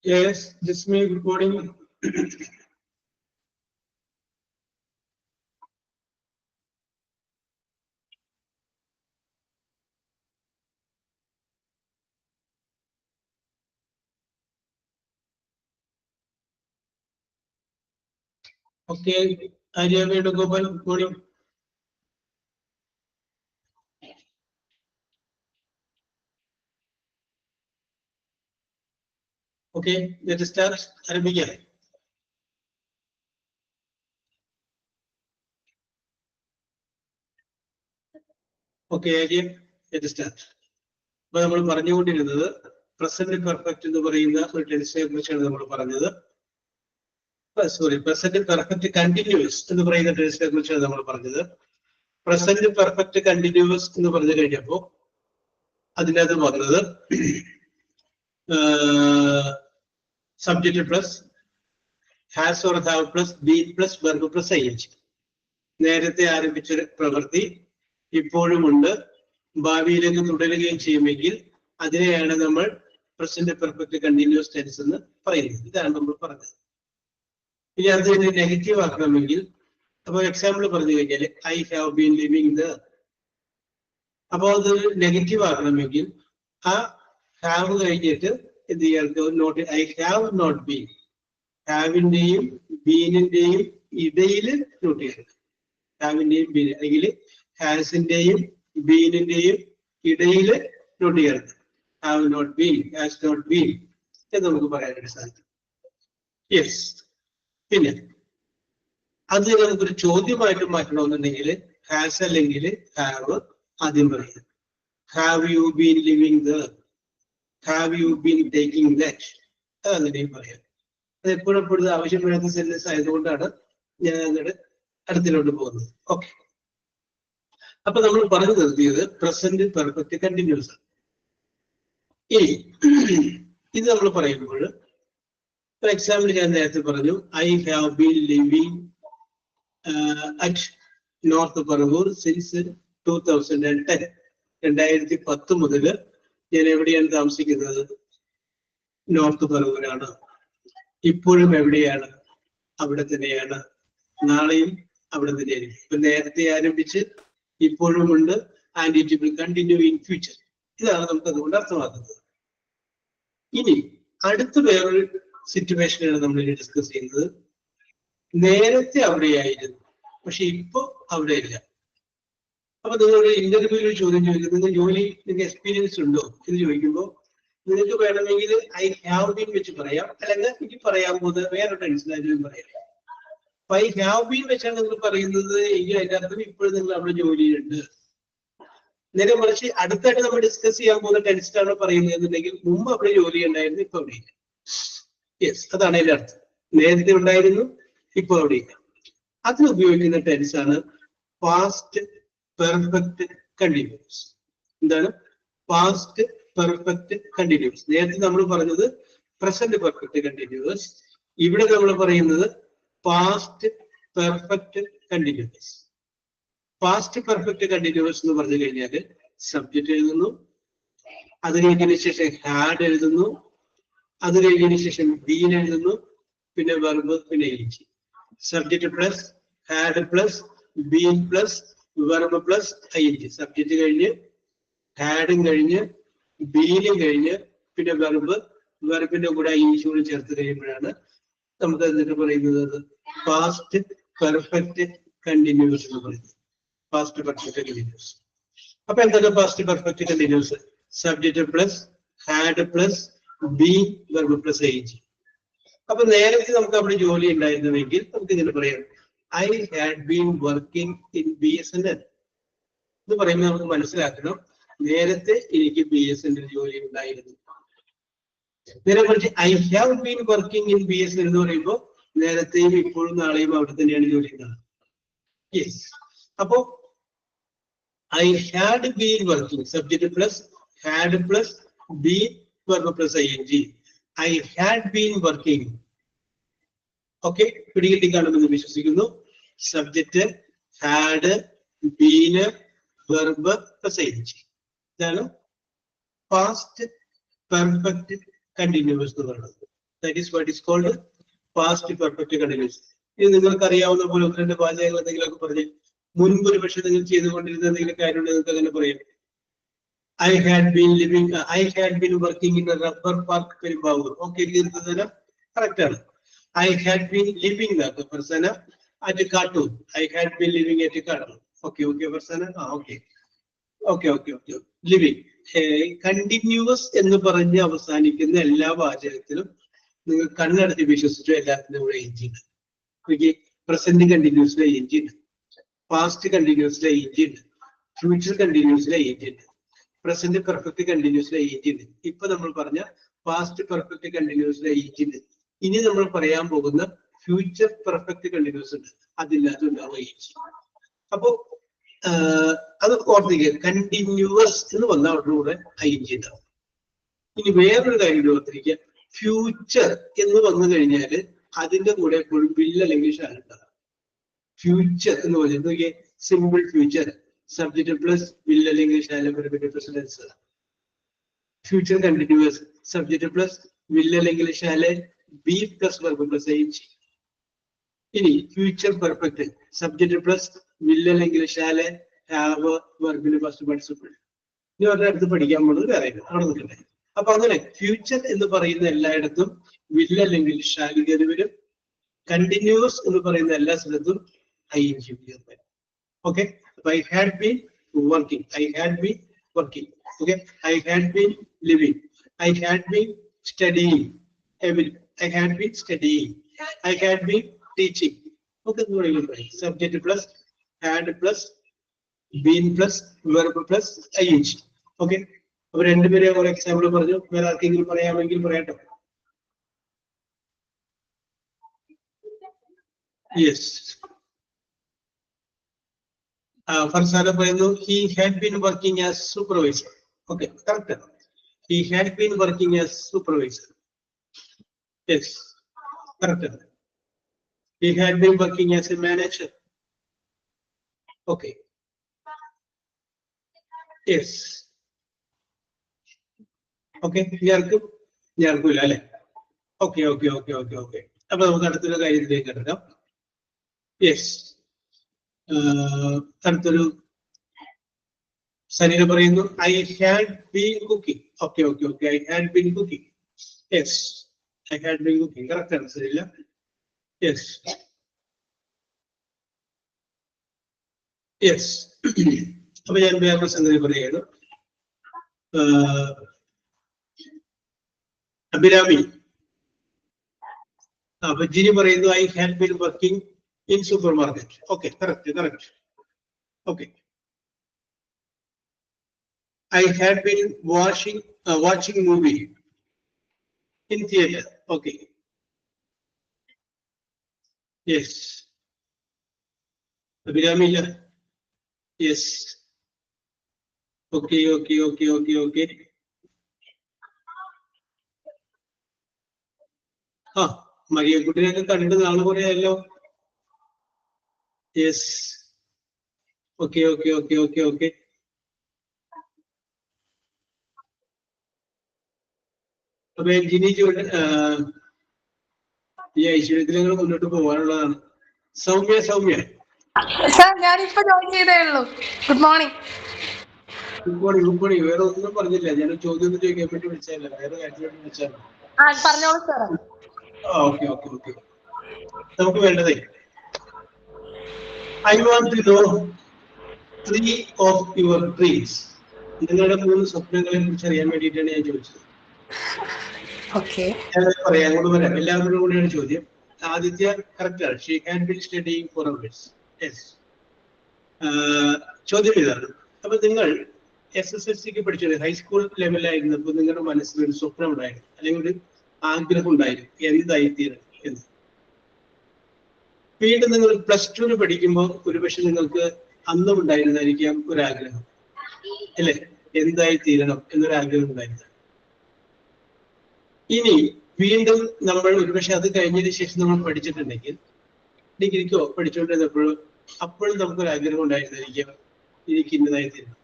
Yes, this may be recording. Okay, Arya Vedagopal recording. Okay, let us start. Arabia. Okay, Arya, let us start. അപ്പോൾ നമ്മൾ പറഞ്ഞുകൊണ്ടിരുന്നത് present perfect എന്ന് പറയുന്ന ഒരു ടെൻസിനെ കുറിച്ചാണ് നമ്മൾ പറഞ്ഞത്. സോറി, പ്രസന്റ് പെർഫെക്റ്റ് കണ്ടിന്യൂസ് എന്ന് പറയുന്ന ടെൻസിനെ കുറിച്ചാണ് നമ്മൾ പറഞ്ഞത്. പ്രസന്റ് പെർഫെക്റ്റ് കണ്ടിന്യൂസ് എന്ന് പറഞ്ഞു കഴിഞ്ഞപ്പോൾ അതിനകത്ത് പറഞ്ഞത് subject plus has or have plus been plus verb plus ing. നേരത്തെ ആരംഭിച്ച പ്രവൃത്തി ഇപ്പോഴും ഉണ്ട്, ഭാവിയിലേക്ക് തുടരുകയും ചെയ്യുമെങ്കിൽ അതിനെയാണ് നമ്മൾ പ്രസന്റ് പെർഫെക്റ്റ് കണ്ടിന്യൂസ് ടെൻസ് എന്ന് പറയുന്നത്. ഇതാണ് നമ്മൾ പറഞ്ഞത്. ഇനി അത് നെഗറ്റീവ് ആക്കണമെങ്കിൽ, അപ്പൊ എക്സാമ്പിൾ പറഞ്ഞു കഴിഞ്ഞാൽ I have been living the, അപ്പോൾ അത് നെഗറ്റീവ് ആക്കണമെങ്കിൽ ആ ഹാവ് കഴിഞ്ഞിട്ട് എന്ത് ചെയ്യാൻ, not I have not been, ഹാവിന്റെയും ബീനിന്റെയും ഇടയിൽ നോട്ട് ചെയ്യണം. ഹാവിന്റെയും ബീൻ അല്ലെങ്കിൽ ഹാസിന്റെയും ബീനിന്റെയും ഇടയിൽ നോട്ട് ചെയ്യണം. Have not been, has not been എന്ന് നമുക്ക് പറയാനായിട്ട് സാധിക്കും. യെസ്. പിന്നെ അത് നമുക്കൊരു ചോദ്യമായിട്ട് മാറ്റണമെന്നുണ്ടെങ്കിൽ ഹാസ് അല്ലെങ്കിൽ ഹാവ് ആദ്യം പറയുന്നത്. Have you been living the, have you been taking that, അതങ്ങനെയും പറയാം. അത് എപ്പോഴും ആവശ്യമില്ലാത്ത സെന്റൻസ് ആയതുകൊണ്ടാണ് ഞാൻ അങ്ങോട്ട് അടുത്തിലോട്ട് പോകുന്നത്. ഓക്കെ, അപ്പൊ നമ്മൾ പറഞ്ഞു നിർത്തിയത് പ്രസന്റ് പെർഫെക്റ്റ് കണ്ടിന്യൂസ് ആണ്. ഇനി ഇത് നമ്മൾ പറയുമ്പോൾ ഫോർ എക്സാമ്പിൾ ഞാൻ നേരത്തെ പറഞ്ഞു I have been living at north Paravur since 2010. 2010 മുതൽ ഞാൻ എവിടെയാണ് താമസിക്കുന്നത്? നോർത്ത് പറവൂരാണ്. ഇപ്പോഴും എവിടെയാണ്? അവിടെ തന്നെയാണ്. നാളെയും അവിടെ തന്നെയായിരിക്കും. ഇപ്പൊ നേരത്തെ ആരംഭിച്ച് ഇപ്പോഴും ഉണ്ട്, and it will continue in future. ഇതാണ് നമുക്ക് അതുകൊണ്ട് അർത്ഥമാക്കുന്നത്. ഇനി അടുത്ത വേറൊരു സിറ്റുവേഷനാണ് നമ്മൾ ഇനി ഡിസ്കസ് ചെയ്യുന്നത്. നേരത്തെ അവിടെയായിരുന്നു, പക്ഷെ ഇപ്പൊ അവിടെ ഇല്ല. അപ്പൊ നിങ്ങളൊരു ഇന്റർവ്യൂവിൽ ചോദ്യം ചോദിക്കുന്നത് ജോലി നിങ്ങൾക്ക് എക്സ്പീരിയൻസ് ഉണ്ടോ എന്ന് ചോദിക്കുമ്പോൾ നിങ്ങൾക്ക് വേണമെങ്കിൽ ഐ ഹാവ് ബീൻ വെച്ച് പറയാം, അല്ലെങ്കിൽ എനിക്ക് പറയാൻ പോകുന്നത് വേറെ ടെൻഷനായിട്ടും പറയാം. അപ്പൊ ഐ ഹാവ് ബീൻ വെച്ചാണ് നിങ്ങൾ പറയുന്നത് എങ്കിൽ അതിന്റെ അർത്ഥം ഇപ്പോഴും നിങ്ങൾ അവിടെ ജോലിയുണ്ട്. നേരെ മറിച്ച് അടുത്തായിട്ട് നമ്മൾ ഡിസ്കസ് ചെയ്യാൻ പോകുന്ന ടെൻഷനാണ് പറയുന്നത് എന്നുണ്ടെങ്കിൽ മുമ്പ് അവിടെ ജോലി ഉണ്ടായിരുന്നു, ഇപ്പൊ അവിടെ ഇല്ല. യെസ്, അതാണ് അതിന്റെ അർത്ഥം. നേരത്തെ ഉണ്ടായിരുന്നു, ഇപ്പൊ അവിടെ ഇല്ല. അതിന് ഉപയോഗിക്കുന്ന ടെൻസാണ് പാസ്റ്റ് പെർഫെക്റ്റ് കണ്ടിന്യൂസ്. എന്താണ് പാസ്റ്റ് പെർഫെക്റ്റ് കണ്ടിന്യൂസ്? നേരത്തെ നമ്മൾ പറഞ്ഞത് പ്രസന്റ് പെർഫെക്റ്റ് കണ്ടിന്യൂസ്, ഇവിടെ നമ്മൾ പറയുന്നത് past perfect continuous. Past perfect continuous എന്ന് പറഞ്ഞു കഴിഞ്ഞാൽ സബ്ജക്റ്റ് എഴുതുന്നു, അത് കഴിഞ്ഞതിന് ശേഷം ഹാഡ് എഴുതുന്നു, അത് കഴിഞ്ഞതിന് ശേഷം ബീൻ എഴുതുന്നു, പിന്നെ വെർബ്, പിന്നെ ing. Subject plus had plus been plus verb plus ing. Subject കഴിഞ്ഞ് ഹാഡും കഴിഞ്ഞ് ബീനും കഴിഞ്ഞ് പിന്നെ വെർബ്, വെർബിന്റെ കൂടെ ing കൂടി ചേർത്ത് കഴിയുമ്പോഴാണ് നമുക്ക് എന്നിട്ട് പറയുന്നത് പാസ്റ്റ് പെർഫെക്റ്റ് കണ്ടിന്യൂസ് എന്ന് പറയുന്നത്. Past perfect continuous. അപ്പൊ എന്താണ് past perfect continuous? Subject plus had plus been verb plus ing. അപ്പൊ നേരത്തെ നമുക്ക് അവിടെ ജോലി ഉണ്ടായിരുന്നുവെങ്കിൽ നമുക്ക് ഇങ്ങനെ പറയാം I had been working in BSNL. ഇത് പറയുമ്പോൾ നമുക്ക് മനസ്സിലാക്കണം നേരത്തെ എനിക്ക് BSNL ജോലി ഉണ്ടായിരുന്നു. നേരെ മറിച്ച് I have been working in BSNL എന്ന് പറയുമ്പോൾ നേരത്തെയും ഇപ്പോഴും നാളെയും അവിടെ തന്നെയാണ് ജോലി ഉണ്ടാകുന്നത്. യെസ്. അപ്പോ I had been working, subject plus had plus been verb plus ing. I had been working. Okay, പിടികിട്ടി കാണുമെന്ന് വിശ്വസിക്കുന്നു. Subject had bean verb plus ing. ഇതാണ് പാസ്റ്റ് പെർഫെക്റ്റ് കണ്ടിന്യൂസ് എന്ന് പറയുന്നത്. That is what is called past perfect continuous. ഇത് നിങ്ങൾക്ക് അറിയാവുന്ന പോലെ ഒന്ന് രണ്ട് വാചകങ്ങൾ എന്തെങ്കിലുമൊക്കെ പറഞ്ഞ് മുൻപ് ഒരു പക്ഷെ നിങ്ങൾ ചെയ്തുകൊണ്ടിരുന്ന എന്തെങ്കിലും കാര്യമുണ്ട് നിങ്ങൾക്ക് അങ്ങനെ പറയാം. I had been working in a rubber park Perumbavoor. Okay, ദീർഘതരം correct ആണ്. I had been living Farsana at a cartoon. I had been living at a cartoon. Okay, Farsana. Okay. Living. Continuous എന്ന് പറഞ്ഞ് അവസാനിക്കുന്ന എല്ലാ വാചകത്തിലും നിങ്ങൾ കണ്ണടച്ച് വിശ്വസിച്ചു എല്ലാത്തിനും കൂടെ എഞ്ചിൻ. പ്രസന്റ് കണ്ടിന്യൂസിലെ എഞ്ചിൻ, പാസ്റ്റ് കണ്ടിന്യൂസിലെ എഞ്ചിൻ, ഫ്യൂച്ചർ കണ്ടിന്യൂസിലെ എഞ്ചിൻ, പ്രസന്റ് പെർഫെക്റ്റ് കണ്ടിന്യൂസിലെ എഞ്ചിൻ. ഇപ്പൊ നമ്മൾ പറഞ്ഞ പാസ്റ്റ് പെർഫെക്റ്റ് കണ്ടിന്യൂസിലെ എഞ്ചിൻ. ഇനി നമ്മൾ പറയാൻ പോകുന്ന ഫ്യൂച്ചർ പെർഫെക്റ്റ് കണ്ടിന്യൂസ് ഉണ്ട്, അതില്ലാതെ ഉണ്ടാവുക എഞ്ചിൻ. അപ്പോ അത് ഓർത്തിക്കുക, കണ്ടിന്യൂസ് എന്ന് വന്ന അവരുടെ കൂടെ എഞ്ചിൻ ഉണ്ടാവും. ഇനി വേറൊരു കാര്യം ഓർത്തിരിക്കുക, ഫ്യൂച്ചർ എന്ന് വന്നു കഴിഞ്ഞാൽ അതിന്റെ കൂടെ എപ്പോഴും വിൽ അല്ലെങ്കിൽ ഷാൽ ഉണ്ടാകും. ഫ്യൂച്ചർ എന്ന് പറഞ്ഞാൽ simple future, subject plus will അല്ലെങ്കിൽ ഷാൽ പ്രസിഡൻസ്. Future continuous, subject plus will അല്ലെങ്കിൽ shall be plus verb plus H. ഇനി future perfect, subject plus will അല്ലെങ്കിൽ ഷാല് ഹാവ് വെർബിന് ഫസ്റ്റ് പാർട്ടിസിപ്പിൾ. ഇനി അവരുടെ അടുത്ത് പഠിക്കാൻ പോകുന്നത് വേറെ അവിടെ നിൽക്കട്ടെ. അപ്പൊ അങ്ങനെ ഫ്യൂച്ചർ എന്ന് പറയുന്ന എല്ലായിടത്തും വിൽ അല്ലെങ്കിൽ ഷാൽ കയറി വരും. കണ്ടിന്യൂസ് എന്ന് പറയുന്ന എല്ലാ സ്ഥലത്തും ing കയറി വരും. ഓക്കെ, അപ്പൊ I had been working. Okay, I had been living. I had been studying. I had been studying. I had been teaching. Okay, subject plus had plus been plus verb plus ing. Okay, അപ്പൊ രണ്ടുപേരെ ഒരു example പറഞ്ഞു. വേറെ ആർക്കെങ്കിലും പറയാമെങ്കിൽ പറയാട്ടോ. Yes, Farsana പറയുന്നു he had been working as supervisor. Okay, correct. He had been working as supervisor. Yes, correct. He had been working as a manager. Okay. Yes. Okay, ഞാർക്കില്ല അല്ലെ? Okay. അപ്പൊ നമുക്ക് അടുത്തൊരു കാര്യത്തിലേക്ക് കിടക്കാം. യെസ്, അടുത്തൊരു സനീന പറയുന്നു I had been cooking. Okay. I had been cooking. Yes, I had been cooking. Correct ആണ് സരില്ല. Yes. അപ്പൊ ഞാൻ വേറെ സംഗതി പറയുകയാണ്. അഭിരാമി, അപ്പൊ ജിനി പറയുന്നു I had been working in supermarket. Okay, correct. Okay. I had been watching movie in theater. Okay. Yes. Abhirami. Yes. Okay. Maria കുട്ടിനെയൊക്കെ കണ്ടിട്ട് നാളെ കുറെയല്ലോ. യെസ്. ഓക്കെ. അപ്പൊ ജിനി ഈ ഐശ്വര്യത്തിൽ ഞങ്ങൾ മുന്നോട്ട് പോകാനുള്ളതാണ്. സൗമ്യ സാർ ഞാനിപ്പോ ജോയിൻ ചെയ്തേ ഉള്ളൂ. Good morning. വേറെ ഒന്നും പറഞ്ഞില്ല. ഞാൻ ചോദ്യം ഒന്നും ചോദിക്കാൻ വേണ്ടി വിളിച്ചതല്ല, വേറെ കാര്യമായിട്ട് വിളിച്ചാണ്. പറഞ്ഞോളൂ സാർ. ഓക്കെ. നമുക്ക് വേണ്ടതേ I want to know 3 of your dreams. നിങ്ങളുടെ 3 സ്വപ്നങ്ങളെ കുറിച്ച് അറിയാൻ വേണ്ടിയിട്ടാണ് ഞാൻ ചോദിച്ചത്. പറയാം, അങ്ങോട്ട് വരാം. എല്ലാവരോടും കൂടിയാണ് ചോദ്യം. ആദിത്യ കറക്റ്റ് ആണ്. She had been studying for hours. Yes. ചോദ്യം ഇതാണ്. അപ്പൊ നിങ്ങൾ SSLC പഠിച്ചത് ഹൈസ്കൂൾ ലെവലായിരുന്നപ്പോൾ നിങ്ങളുടെ മനസ്സിൽ ഒരു സ്വപ്നം ഉണ്ടായിരുന്നു, അല്ലെങ്കിൽ ഒരു ആഗ്രഹം ഉണ്ടായിരുന്നു, എന്തായിത്തീരണം എന്ന്. വീണ്ടും നിങ്ങൾ +2 പഠിക്കുമ്പോൾ ഒരുപക്ഷെ നിങ്ങൾക്ക് അന്നും ഉണ്ടായിരുന്നായിരിക്കാം ഒരാഗ്രഹം, അല്ലെ? എന്തായി തീരണം എന്നൊരാഗ്രഹം ഉണ്ടായിരുന്നു. ഇനി വീണ്ടും നമ്മൾ ഒരുപക്ഷെ അത് കഴിഞ്ഞതിന് ശേഷം നമ്മൾ പഠിച്ചിട്ടുണ്ടെങ്കിൽ, ഡിഗ്രിക്കോ പഠിച്ചുകൊണ്ടിരുന്നപ്പോഴും അപ്പോഴും നമുക്കൊരാഗ്രഹം ഉണ്ടായിരുന്നായിരിക്കാം എനിക്ക് ഇന്നതായി തീരണം.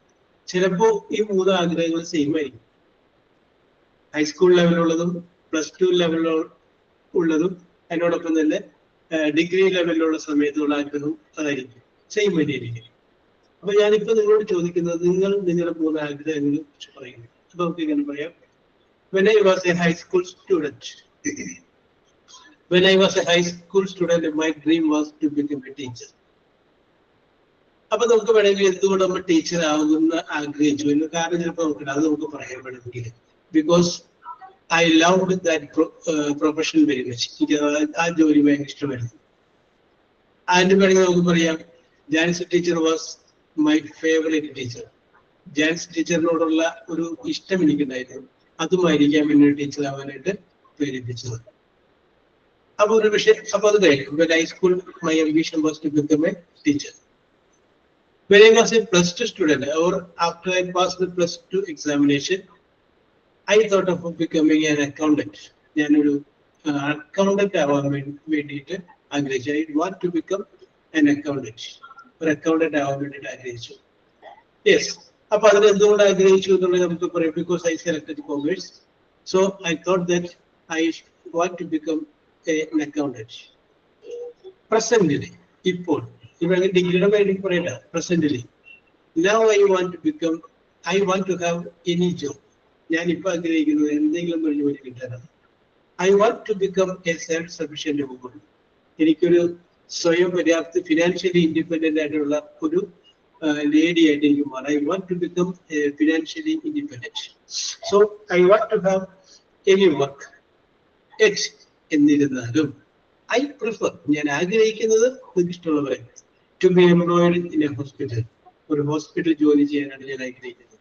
ചിലപ്പോ ഈ 3 ആഗ്രഹങ്ങൾ സെയിം ആയിരിക്കും. ഹൈസ്കൂൾ ലെവലുള്ളതും +2 ലെവലിലുള്ള ഉള്ളതും അതിനോടൊപ്പം തന്നെ ഡിഗ്രി ലെവലിലുള്ള സമയത്തുള്ള ആഗ്രഹവും അതായിരിക്കും, സെയിം വരിയായിരിക്കും. അപ്പൊ ഞാനിപ്പോ നിങ്ങളോട് ചോദിക്കുന്നത്, നിങ്ങളുടെ 3 ആഗ്രഹങ്ങളെ കുറിച്ച് പറയുന്നു. അപ്പൊ നമുക്ക് ഇങ്ങനെ പറയാം. When I was a high school student, my dream was to become a teacher. അപ്പൊ നമുക്ക് വേണമെങ്കിൽ എന്തുകൊണ്ട് നമ്മൾ ടീച്ചർ ആകുന്ന ആഗ്രഹിച്ചു എന്ന് കാരണം ചിലപ്പോൾ നോക്കില്ല, അത് നമുക്ക് പറയാൻ വേണമെങ്കിൽ because I love that profession very much. എനിക്ക് ആ ജോലി ഭയങ്കര ഇഷ്ടമായിരുന്നു. അതിന് വേണമെങ്കിൽ നമുക്ക് പറയാം, Jancy teacher was my favourite teacher. Jancy ടീച്ചറിനോടുള്ള ഒരു ഇഷ്ടം എനിക്കുണ്ടായിരുന്നു. അതുമായിരിക്കാം എന്നെ ടീച്ചർ ആവാനായിട്ട് പ്രേരിപ്പിച്ചത്. അപ്പൊ ഒരു വിഷയം, അപ്പൊ അത് കഴിഞ്ഞു. When I school, my ambition was to become a teacher. When I was a +2 student, or after I passed the +2 examination, I thought of becoming an accountant. ഞാനൊരു അക്കൗണ്ടന്റ് ആവാൻ വേണ്ടിയിട്ട് ആഗ്രഹിച്ചു. I want to become an accountant. ഒരു accountant ആവാൻ വേണ്ടിയിട്ട് ആഗ്രഹിച്ചു. Yes. അപ്പൊ അതിന് എന്തുകൊണ്ട് ആഗ്രഹിച്ചു എന്നുള്ളത് നമുക്ക് പറയാം. Because I selected commerce, so I thought that I want to become an accountant. Presently, ഇപ്പോൾ ഇവിടെ ഡിഗ്രിയുടെ വേണ്ടി പറയണ്ട, പ്രസന്റിലി now I want to have any job. ഞാൻ ഇപ്പൊ ആഗ്രഹിക്കുന്നത് എന്തെങ്കിലും ഒരു ജോലി കിട്ടാനാണ്. I want to become a self-sufficient woman. എനിക്കൊരു സ്വയം പര്യാപ്ത, ഫിനാൻഷ്യലി ഇൻഡിപെൻഡന്റ് ആയിട്ടുള്ള ഒരു ലേഡി ആയിട്ട് എനിക്ക് മാറാം. I want to become financially independent. So I want to have any work. എന്നിരുന്നാലും ഐ പ്രിഫർ, ഞാൻ ആഗ്രഹിക്കുന്നത് നിങ്ങൾക്ക് ഇഷ്ടമുള്ള പോലെ, to be employed in a hospital. ഒരു ഹോസ്പിറ്റൽ ജോലി ചെയ്യാനാണ് ഞാൻ ആഗ്രഹിക്കുന്നത്.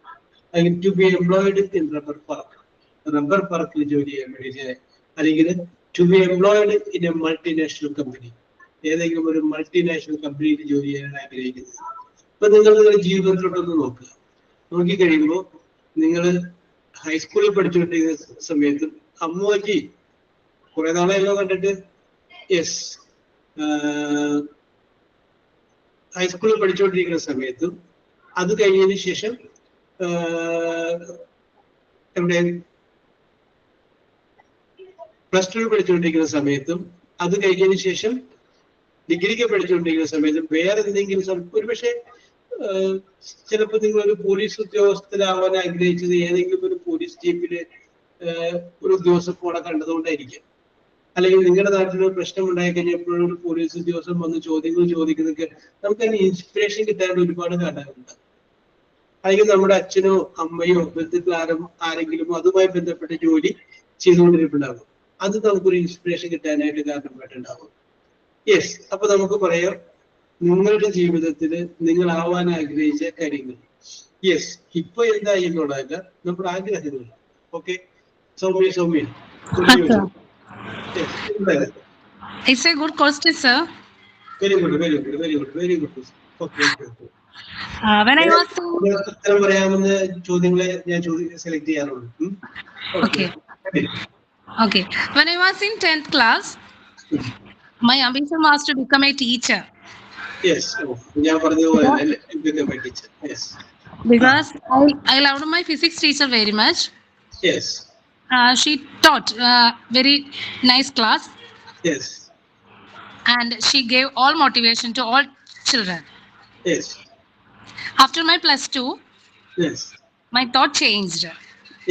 അല്ലെങ്കിൽ to be employed in rubber പാർക്കിൽ ജോലി ചെയ്യാൻ വേണ്ടി, അല്ലെങ്കിൽ to be employed in a multinational company, ഏതെങ്കിലും ഒരു മൾട്ടിനാഷണൽ കമ്പനിയിൽ ജോലി ചെയ്യാനാണ് ആഗ്രഹിക്കുന്നത്. അപ്പൊ നിങ്ങളുടെ ജീവിതത്തിലോട്ടൊന്ന് നോക്കുക. നോക്കിക്കഴിയുമ്പോൾ നിങ്ങൾ ഹൈസ്കൂളിൽ പഠിച്ചുകൊണ്ടിരിക്കുന്ന സമയത്തും അമ്മൂജി കുറെ നാളെയല്ലോ കണ്ടിട്ട്, യെസ്, ഹൈസ്കൂളിൽ പഠിച്ചുകൊണ്ടിരിക്കുന്ന സമയത്തും അത് കഴിഞ്ഞതിന് ശേഷം എവിടെ +2 പഠിച്ചുകൊണ്ടിരിക്കുന്ന സമയത്തും അത് കഴിഞ്ഞതിന് ശേഷം ഡിഗ്രിക്ക് പഠിച്ചുകൊണ്ടിരിക്കുന്ന സമയത്തും വേറെ എന്തെങ്കിലും ഒരുപക്ഷെ ചിലപ്പോൾ നിങ്ങളൊരു പോലീസ് ഉദ്യോഗസ്ഥരാവാൻ ആഗ്രഹിച്ചത് ഏതെങ്കിലും ഒരു പോലീസ് ജീപ്പില് ഒരു ഉദ്യോഗസ്ഥൻ പോണെ കണ്ടതുകൊണ്ടായിരിക്കും. അല്ലെങ്കിൽ നിങ്ങളുടെ നാട്ടിൽ ഒരു പ്രശ്നം ഉണ്ടായി കഴിഞ്ഞപ്പോഴും ഒരു പോലീസ് ഉദ്യോഗസ്ഥൻ വന്ന് ചോദ്യങ്ങൾ ചോദിക്കുന്നതൊക്കെ നമുക്ക് അതിന് ഇൻസ്പിറേഷൻ കിട്ടാനുള്ള ഒരുപാട് കാരണങ്ങളുണ്ട്. അല്ലെങ്കിൽ നമ്മുടെ അച്ഛനോ അമ്മയോ ബന്ധുക്കൾ ആരെങ്കിലും അതുമായി ബന്ധപ്പെട്ട ജോലി ചെയ്തുകൊണ്ടിരിപ്പുണ്ടാകും. അത് നമുക്കൊരു ഇൻസ്പിറേഷൻ കിട്ടാനായിട്ട് കാരണമായിട്ടുണ്ടാകും. യെസ്. അപ്പൊ നമുക്ക് പറയാം, നിങ്ങളുടെ ജീവിതത്തിൽ നിങ്ങൾ ആവാൻ ആഗ്രഹിച്ച കാര്യങ്ങൾ. യെസ്, ഇപ്പൊ എന്തായി എന്നുള്ളതല്ല, നമ്മുടെ ആഗ്രഹങ്ങൾ. Okay, Soumya. It's a good question, sir. Very good. Okay. When I was ഉത്തരം പറയാവുന്ന ചോദ്യങ്ങളെ ഞാൻ സെലക്ട് ചെയ്യാറുള്ളൂ. Okay. When I was in 10th class, my ambition was to become a teacher. Yes. ഞാൻ പറഞ്ഞതുപോലെ become a teacher. Yes. Because I loved my physics teacher very much. Yes. She taught very nice class. Yes. And she gave all motivation to all children. Yes. After my +2, yes, my thought changed.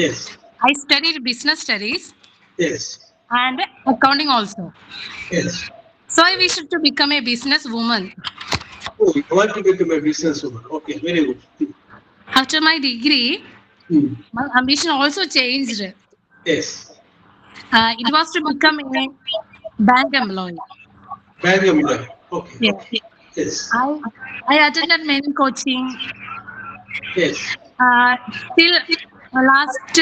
Yes. I studied business studies. Yes. And accounting also. Yes. So I wished to become a business woman. Oh, you want to become a business woman? Okay, very good. After my degree, my ambition also changed. Yes. It was to become a bank employee. Bank employee. Okay. Yes. Yes. I attended many coaching. Yes. Till last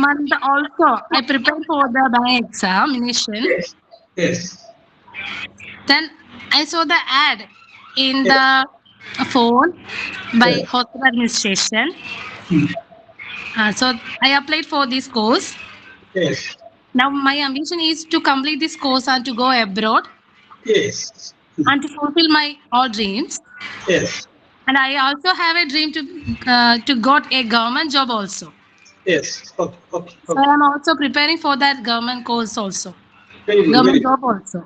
month also, I prepared for the bank examination. Yes. Yes. Then I saw the ad in the phone by hospital administration. So I applied for this course. Yes. Now my ambition is to complete this course and to go abroad. Yes. And to fulfill my all dreams. Yes. And I also have a dream to got a government job also. Yes. Okay. So I am also preparing for that government course also. Very good, very government good. job also.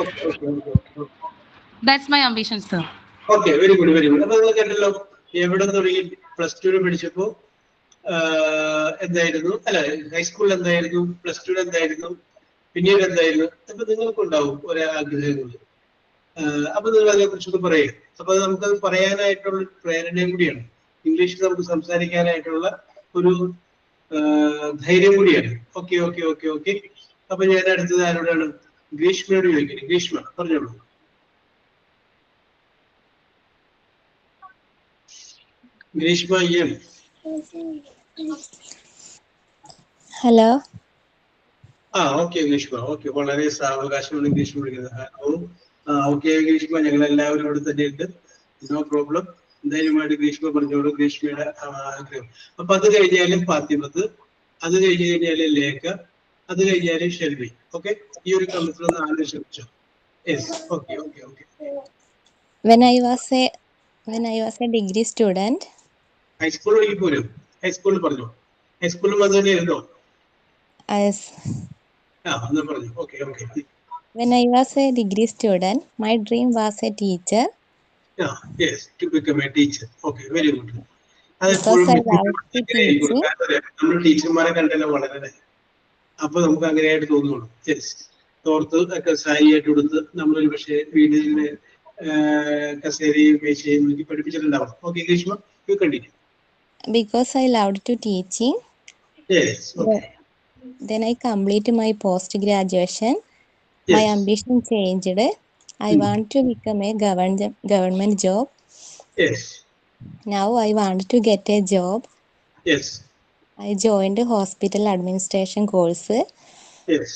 Okay, okay, okay, okay, okay. That's my ambition, sir. Okay, very good, very good. അപ്പൊ നിങ്ങൾ കണ്ടല്ലോ എവിടെ തുടങ്ങി plus ടുവിൽ പഠിച്ചപ്പോ എന്തായിരുന്നു, അല്ല ഹൈസ്കൂളിൽ എന്തായിരുന്നു, പ്ലസ് ടുവിൽ എന്തായിരുന്നു, പിന്നീട് എന്തായിരുന്നു. അപ്പൊ നിങ്ങൾക്കുണ്ടാവും ഒരാഗ്രഹങ്ങൾ. അപ്പൊ നിങ്ങൾ അതിനെ കുറിച്ചൊക്കെ പറയും. അപ്പൊ നമുക്കത് പറയാനായിട്ടുള്ള പ്രേരണയും കൂടിയാണ്, ഇംഗ്ലീഷിൽ നമുക്ക് സംസാരിക്കാനായിട്ടുള്ള ഒരു ധൈര്യം കൂടിയാണ്. Okay okay okay okay. അപ്പൊ ഞാൻ അടുത്തത് ആരോടാണ്? ഗ്രീഷ്മയോട് ചോദിക്കുന്നത്. ഗ്രീഷ്മ പറഞ്ഞോളൂ. Greeshma M. Hello. Okay Greeshma. Okay, വളരെ സാവകാശമാണ് ഗ്രീഷ്മ വിളിക്കുന്നത്. ഓക്കെ ഗ്രീഷ്മ, ഞങ്ങൾ എല്ലാവരും ഇവിടെ തന്നെ ഉണ്ട്. No problem. ധൈര്യമായിട്ട് ഗ്രീഷ്മ പറഞ്ഞോളൂ ഗ്രീഷ്മയുടെ ആഗ്രഹം. അപ്പൊ അത് കഴിഞ്ഞാലും ഫാത്തിമത്ത്, അത് കഴിഞ്ഞ് കഴിഞ്ഞാല് ലേഖ, അത് കഴിഞ്ഞാല് ഷെൽവി. ഓക്കെ, ഈ ഒരു ക്രമത്തിൽ ഒന്ന് ആദ്യം ശ്രമിച്ചോ. Yes, okay okay okay. When I was a degree student. High school വഴി പോലും ഹൈസ്കൂളിൽ പറഞ്ഞോ. ഹൈസ്കൂളിൽ അത് തന്നെ ഇരുന്നോ? Yes. എന്നാ പറഞ്ഞു. Okay okay. When I was a degree student, my dream was a teacher. Yes, to become a teacher. Okay, very good. Because I love teaching. നമ്മൾ ടീച്ചർമാരെ കണ്ടല്ലോ വളരെ. അപ്പൊ നമുക്ക് അങ്ങനെയായിട്ട് തോന്നുള്ളൂ. യെസ്, തോർത്ത് ഒക്കെ സാരിയായിട്ട് കൊടുത്ത് നമ്മളൊരു പക്ഷേ വീട്ടിൽ കസേരയും മേശയും നോക്കി പഠിപ്പിച്ചിട്ടുണ്ടാവും. Okay Greeshma, you continue. Because I loved to teaching. Yes, okay. Then I completed my post graduation. Yes. My ambition changed. I want to become a government job. Yes. Now I want to get a job. Yes. I joined hospital administration course. Yes.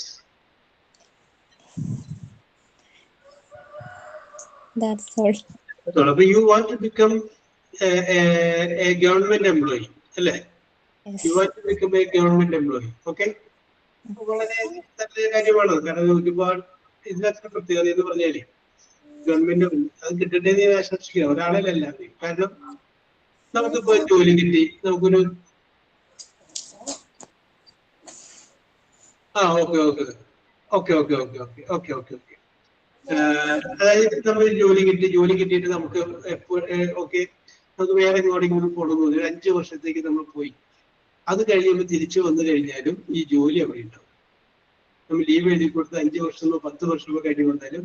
That's all. So you want to become a government employee, അല്ലേ? Yes. You want to become a government employee. Okay. വളരെ നല്ല കാര്യമാണ്. കാരണം ഒരുപാട് ഇതിനകത്ത് പ്രത്യേകത എന്ന് പറഞ്ഞാല് ഗവൺമെന്റ് അത് കിട്ടട്ടെ എന്ന് ആശംസിക്കുക. ഒരാളല്ല, കാരണം നമുക്കിപ്പോ ജോലി കിട്ടി, നമുക്കൊരു okay okay okay okay okay okay okay okay okay. അതായത് നമ്മൾ ജോലി കിട്ടിയിട്ട് നമുക്ക് ഓക്കെ നമുക്ക് വേറെ എങ്ങോട്ടെങ്കിലും പോകണമെന്ന് 5 വർഷത്തേക്ക് നമ്മൾ പോയി. അത് കഴിയുമ്പോൾ തിരിച്ചു വന്നു കഴിഞ്ഞാലും ഈ ജോലി അവിടെ ഉണ്ടാവും. നമ്മൾ ലീവ് എഴുതി കൊടുത്ത് 5 വർഷമോ 10 വർഷമോ കഴിഞ്ഞ് കൊടുത്താലും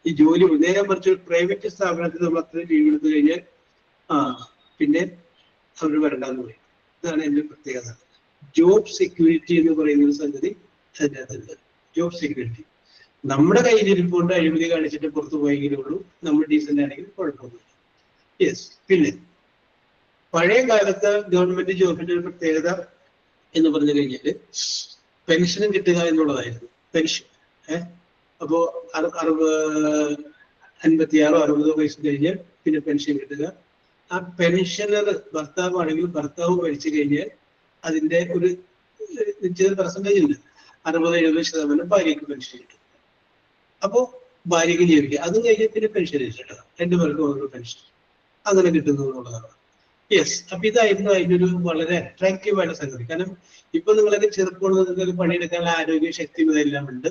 ഈ ജോലി നേരെ മറിച്ച് പ്രൈവറ്റ് സ്ഥാപനത്തിൽ നമ്മൾ അത്രയും ലീവ് എടുത്തു കഴിഞ്ഞാൽ പിന്നെ അവർ വരണ്ടെന്ന് പറയും. ഇതാണ് എൻ്റെ പ്രത്യേകത. ജോബ് സെക്യൂരിറ്റി എന്ന് പറയുന്ന ഒരു സംഗതി അതിനകത്തുണ്ട്. ജോബ് സെക്യൂരിറ്റി നമ്മുടെ കയ്യിലിരിപ്പുണ്ട്. അഴിമതി കാണിച്ചിട്ട് പുറത്തു പോയെങ്കിലേ ഉള്ളൂ. നമ്മൾ ഡീസന്റ് ആണെങ്കിൽ കുഴപ്പമൊന്നുമില്ല. യെസ്. പിന്നെ പഴയ കാലത്ത് ഗവൺമെന്റ് ജോബിന്റെ ഒരു പ്രത്യേകത എന്ന് പറഞ്ഞു കഴിഞ്ഞാല് പെൻഷനും കിട്ടുക എന്നുള്ളതായിരുന്നു. പെൻഷൻ അപ്പോ 56 60 വയസ്സ് കഴിഞ്ഞാൽ പിന്നെ പെൻഷൻ കിട്ടുക. ആ പെൻഷനർ ഭർത്താവാണെങ്കിൽ ഭർത്താവ് മരിച്ചു കഴിഞ്ഞാൽ അതിന്റെ ഒരു നിശ്ചിത പെർസെന്റേജ് ഉണ്ട്. 60-70% ഭാര്യയ്ക്ക് പെൻഷൻ കിട്ടും. അപ്പോ ഭാര്യയ്ക്ക് ജീവിക്കുക. അതും കഴിഞ്ഞാൽ പിന്നെ പെൻഷൻ ഇല്ല. 2 പേർക്കും ഓരോ പെൻഷൻ അങ്ങനെ കിട്ടുന്നു എന്നുള്ളതാണ്. യെസ്. അപ്പൊ ഇതായിരുന്നു അതിൻ്റെ ഒരു വളരെ അട്രാക്റ്റീവ് ആയിട്ട് സംഗതി. കാരണം ഇപ്പൊ നിങ്ങളൊക്കെ ചെറുപ്പം നിങ്ങൾക്ക് പണിയെടുക്കാനുള്ള ആരോഗ്യ ശക്തി ഇതെല്ലാം ഉണ്ട്.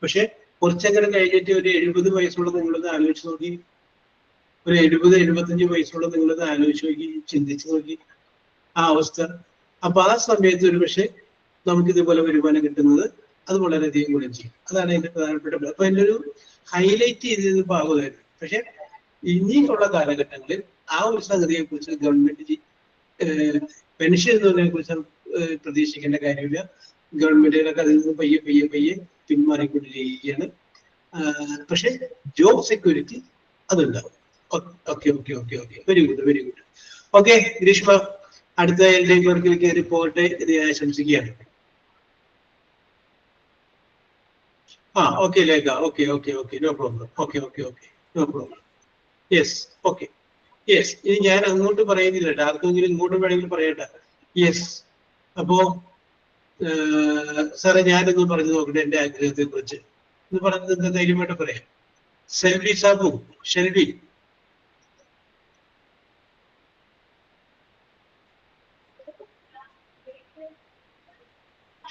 പക്ഷെ കുറച്ചങ്ങനെ കഴിഞ്ഞിട്ട് ഒരു 70 വയസ്സുള്ള നിങ്ങളത് ആലോചിച്ച് നോക്കി, ഒരു 70-75 വയസ്സുള്ള നിങ്ങളത് ആലോചിച്ച് നോക്കി, ചിന്തിച്ചു നോക്കി ആ അവസ്ഥ. അപ്പൊ ആ സമയത്ത് ഒരു പക്ഷെ നമുക്ക് ഇതുപോലെ വരുമാനം കിട്ടുന്നത് അത് വളരെയധികം ഗുണം ചെയ്യും. അതാണ് അതിന്റെ പ്രധാനപ്പെട്ട. അപ്പൊ അതിൻ്റെ ഒരു ഹൈലൈറ്റ് ചെയ്തത് ഭാഗമായിരുന്നു. പക്ഷെ ഇനിയുള്ള കാലഘട്ടങ്ങളിൽ ആ ഒരു സംഗതിയെ കുറിച്ച് ഗവൺമെന്റ് പെൻഷൻ എന്നതിനെ കുറിച്ച് പ്രതീക്ഷിക്കേണ്ട കാര്യമില്ല. ഗവൺമെന്റുകളൊക്കെ അതിൽ നിന്ന് പയ്യെ പയ്യെ പയ്യെ പിന്മാറിക്കൊണ്ടിരിക്കുകയാണ്. പക്ഷെ ജോബ് സെക്യൂരിറ്റി അതുണ്ടാവും. Okay okay okay okay. Very good, very good. Okay Greeshma, അടുത്ത എൽഡി വർക്കിൽ കയറി പോകട്ടെ ഇത് ആശംസിക്കുകയാണ്. Okay Lekha. Okay okay okay, no problem. Okay okay okay, no problem. Yes. Okay. Yes. ഇനി ഞാൻ അങ്ങോട്ട് പറയുന്നില്ല, ആർക്കെങ്കിലും ഇങ്ങോട്ട് വേണമെങ്കിൽ പറയട്ടെ. യെസ്. അപ്പോ സാറേ ഞാനൊന്ന് പറഞ്ഞു നോക്കട്ടെ എന്റെ ആഗ്രഹത്തെ കുറിച്ച്. എന്ന് പറഞ്ഞത് എന്താ ധൈര്യമായിട്ട് പറയാം. Shelvey Sabu, Shelvey.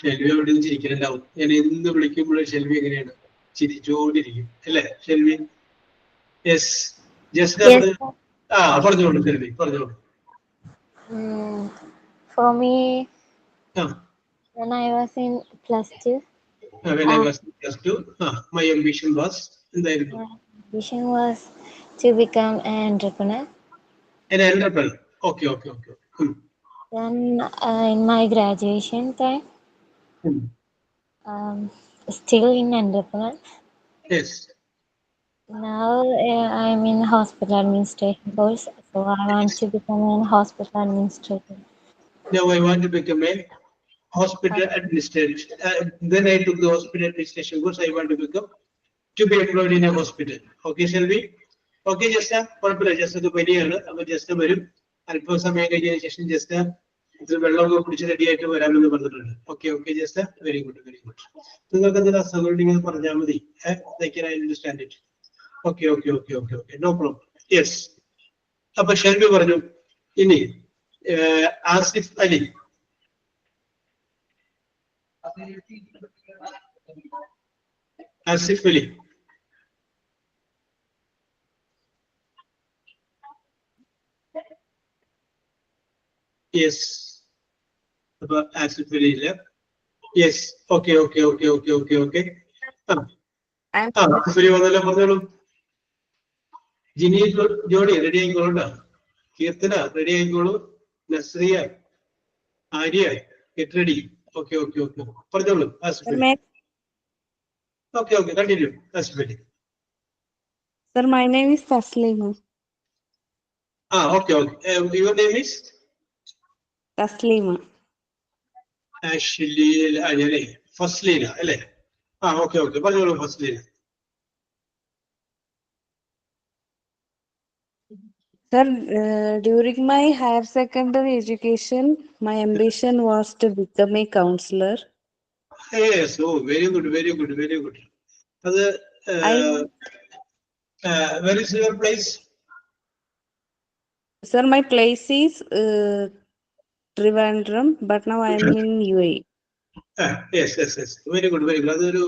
ഷെൽവി അവിടെ നിന്ന് ചിരിക്കുന്നുണ്ടാവും. ഞാൻ എന്ന് വിളിക്കുമ്പോഴും ഷെൽവി എങ്ങനെയാണ് ചിരിച്ചോണ്ടിരിക്കും അല്ലേ ഷെൽവി? യെസ്, ജസ്റ്റ് പറഞ്ഞോളൂ ഷെൽവി, പറഞ്ഞോളൂ. For me, Ah, when I was in +2, when I was plus 2, my ambition was എന്തായിരുന്നു? my ambition was to become an entrepreneur. An entrepreneur. Okay. Then in my graduation time, still in entrepreneur. Yes. Now I'm in hospital administration course, so I want to become a hospital administrator. Now I want to become a hospital administrator. Then I took the hospital administration course. I want to become to be employed in a hospital. Okay, shall we? Okay, just കുഴപ്പമില്ല. Just ഇത് പനിയാണ്. അപ്പൊ just വരും. അല്പസമയം കഴിഞ്ഞതിന് ശേഷം just ഇത് വെള്ളമൊക്കെ കുടിച്ച് റെഡി ആയിട്ട് വരാമെന്ന് പറഞ്ഞിട്ടുണ്ട്. Okay just very good. നിങ്ങൾക്ക് എന്തെങ്കിലും അസുഖം ഉണ്ടെങ്കിൽ പറഞ്ഞാൽ മതി. I can understand it. Okay. No problem. Yes. അപ്പൊ ഷെൽവി പറഞ്ഞു. ഇനി ആസിഫ് അലി. ആസിഫ് അലി. Yes. അപ്പൊ ആസിഫ് അലി ഇല്ല. യെസ്. ഓക്കെ. ആസിഫ് അലി വന്നല്ലോ, പറഞ്ഞോളൂ. ജിനി ജോണി റെഡി ആയിക്കോളൂ. കീർത്തന റെഡി ആയിക്കോളൂ. Nazriya, Arya, get ready. Okay പറഞ്ഞോളൂ Asif Ali. Okay, continue. Asif Ali. Sir, my name is Taslima. Okay. Your name is? Taslima. Ashley, Faslina, അല്ലേ? Okay. പറഞ്ഞോളൂ Faslina. Sir, during my higher secondary education, my ambition was to become a counselor. Yes, very good. അത് where is your place? Sir, my place is Trivandrum, but now I am in UAE. Yes. Very good. അതൊരു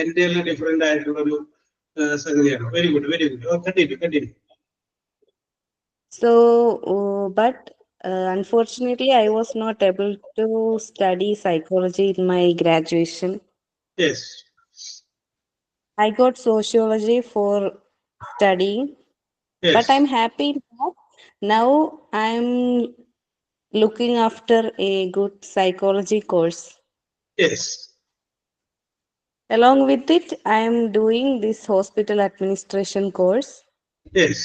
entirely different ആയിട്ടുള്ള ഒരു സംഗതിയാണ്. Very good. Continue. So, but unfortunately, I was not able to study psychology in my graduation. Yes. I got sociology for studying, Yes. but I'm happy that now I'm looking after a good psychology course. Yes. Along with it, I am doing this hospital administration course. Yes.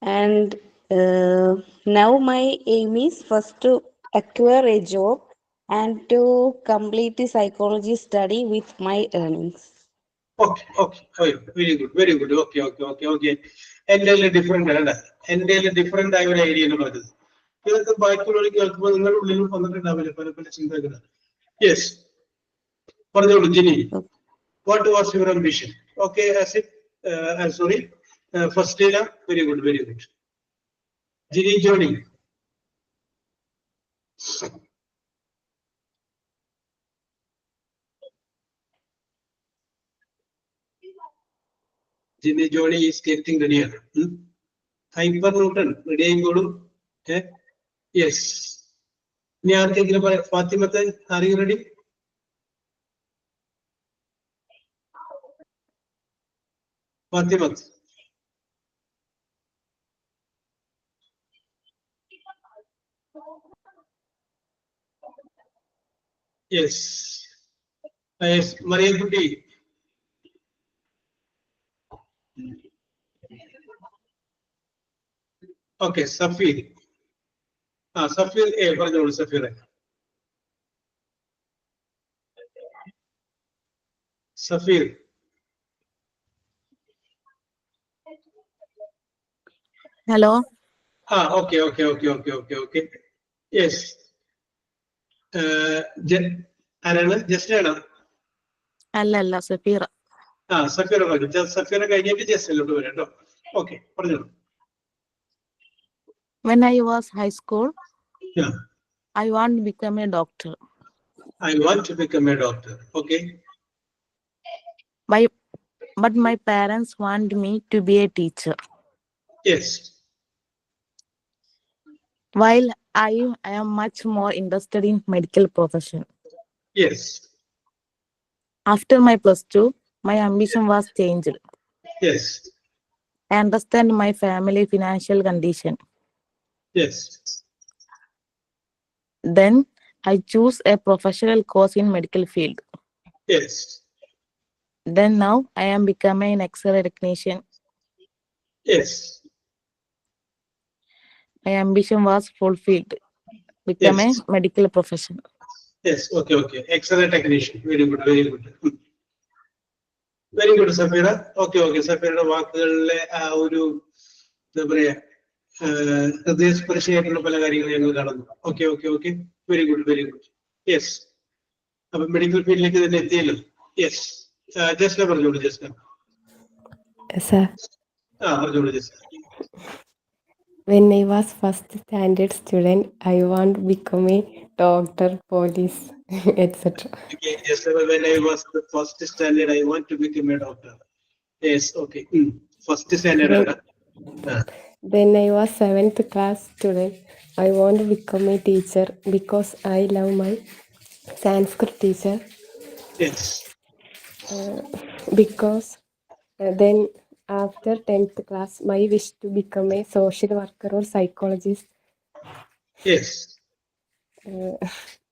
And now my aim is first to acquire a job and to complete the psychology study with my earnings. Okay. Very good. Okay. Entirely different ആണ്. Entirely different ആയ ഒരു idea എന്ന് പറഞ്ഞത്. ഇതൊക്കെ ബാക്കിയുള്ളവർ കേൾക്കുമ്പോൾ നിങ്ങളുടെ ഉള്ളിൽ വന്നിട്ടുണ്ടാവില്ല പല ചിന്തകൾ. Yes. പറഞ്ഞോളൂ Jini. What was your ambition? Okay, Asif. I'm sorry. Faslina. Very good. Jini Johny. Jini Johny is getting റെഡിയാണ്. ഹൈപ്പർ ന്യൂട്ടൺ റെഡി ആയിക്കോളും. യെസ്. ഇനി ആർക്കെങ്കിലും പറയാം. ഫാത്തിമത്തെ ആരെയും ready? Fathimath. Yes. Mariyakutty. Okay. Safeer. Safeer പറഞ്ഞോളൂ സഫീറെ. സഫീർ. Hello. Okay. Yes. ആരാണ്? ജസ്റ്റ് ആണോ? അല്ല സഫീറ. സഫീറ പറഞ്ഞു. സഫീറ കഴിഞ്ഞിട്ട് ജസ്റ്റിലോട്ട് വരാം കേട്ടോ. ഓക്കെ പറഞ്ഞോളൂ. When I was high school, Yeah. I want to become a doctor. I want to become a doctor. Okay. But my parents want me to be a teacher. Yes. While I am much more interested in medical profession. Yes. After my +2, my ambition was changed. Yes. I understand my family financial condition. Yes. Then I choose a professional course in medical field. Yes. Then now I am becoming an X-ray technician. Yes. My ambition was fulfilled. Become Yes. a medical professional. Yes. Okay. Okay. Excellent technician. Very good. Very good. Very good Safeera. Okay okay, സഫീറയുടെ വാക്കുകളിലെ ആ ഒരു എന്താ പറയാ ഹൃദയസ്പർശിയായിട്ടുള്ള പല കാര്യങ്ങളും ഞങ്ങൾ കാണുന്നു. Okay okay okay, very good very good. Yes, അപ്പൊ മെഡിക്കൽ ഫീൽഡിലേക്ക് തന്നെ എത്തിയല്ലോ. യെസ്, ജസ്ന പറഞ്ഞോളൂ. ജസ്ന പറഞ്ഞോളൂ Jasna. When I was first standard student, I want to become a doctor, police, etc. Okay, yes, when I was the first standard, I want to become a doctor. Yes, okay. First standard. Then I was 7th class student. I want to become a teacher because I love my Sanskrit teacher. Yes. Because then after 10th class, my wish to become a social worker or psychologist. Yes.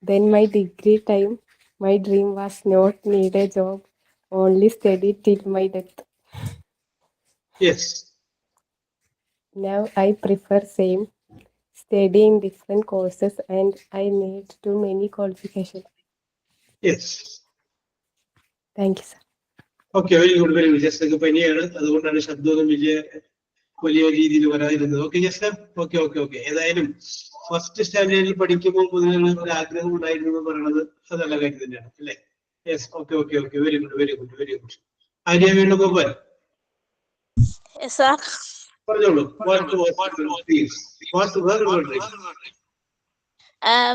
Then my degree time, my dream was not need a job, only study till my death. Yes. Now I prefer same, studying different courses, and I need too many qualifications. Yes. Thank you, sir. Okay, very good very good. Just പനിയാണ്, അതുകൊണ്ടാണ് ശബ്ദമൊന്നും വലിയ രീതിയിൽ വരാതിരുന്നത്. Okay just, okay okay okay. ഏതായാലും first സ്റ്റാൻഡേർഡിൽ പഠിക്കുമ്പോൾ മുതലുള്ള ഒരു ആഗ്രഹം ഉണ്ടായിരുന്നു എന്ന് പറയുന്നത് അത് നല്ല കാര്യം തന്നെയാണ് അല്ലേ? Yes, okay okay okay, very good very good very good. Arya Venugopal പറഞ്ഞോളൂ.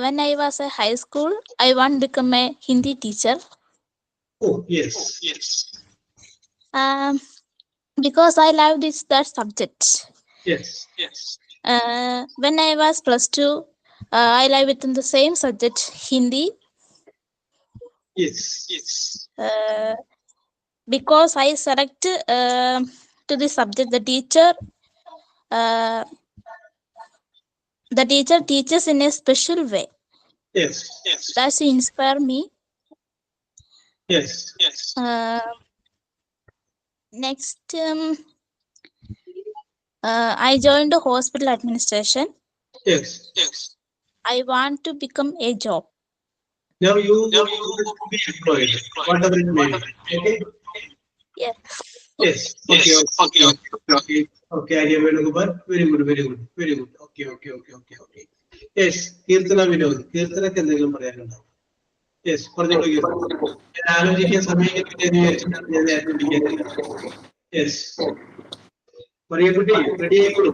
When I was in high school, I want to become a Hindi teacher. Oh, yes, yes. Because I love that subject. Yes, yes. When I was +2, I love it in the same subject, Hindi. Yes, yes. Because I select to the subject, the teacher teaches in a special way. Yes, yes. That's inspire me. Yes, yes. Next, I joined the hospital administration. Yes, yes. I want to become a job. Now you be employed, whatever it may be. Okay? Yeah. Yes. Okay, okay, okay, okay. Okay, Arya Venugopal. Very good, very good, very good. Okay, okay, okay, okay, okay. Yes, Kirtana Vinod. Kirtana എന്തെങ്കിലും പറയാനുണ്ടോ? Yes, പറഞ്ഞോളൂ കീർത്തന. ഞാൻ ആലോചിക്കാൻ സമയം കിട്ടിയെന്ന് വിചാരിച്ചിട്ടാണ് ഞാൻ നേരത്തെ വിളിക്കുന്നത്. Yes. മറിയക്കുട്ടി റെഡി ആയിക്കോളൂ.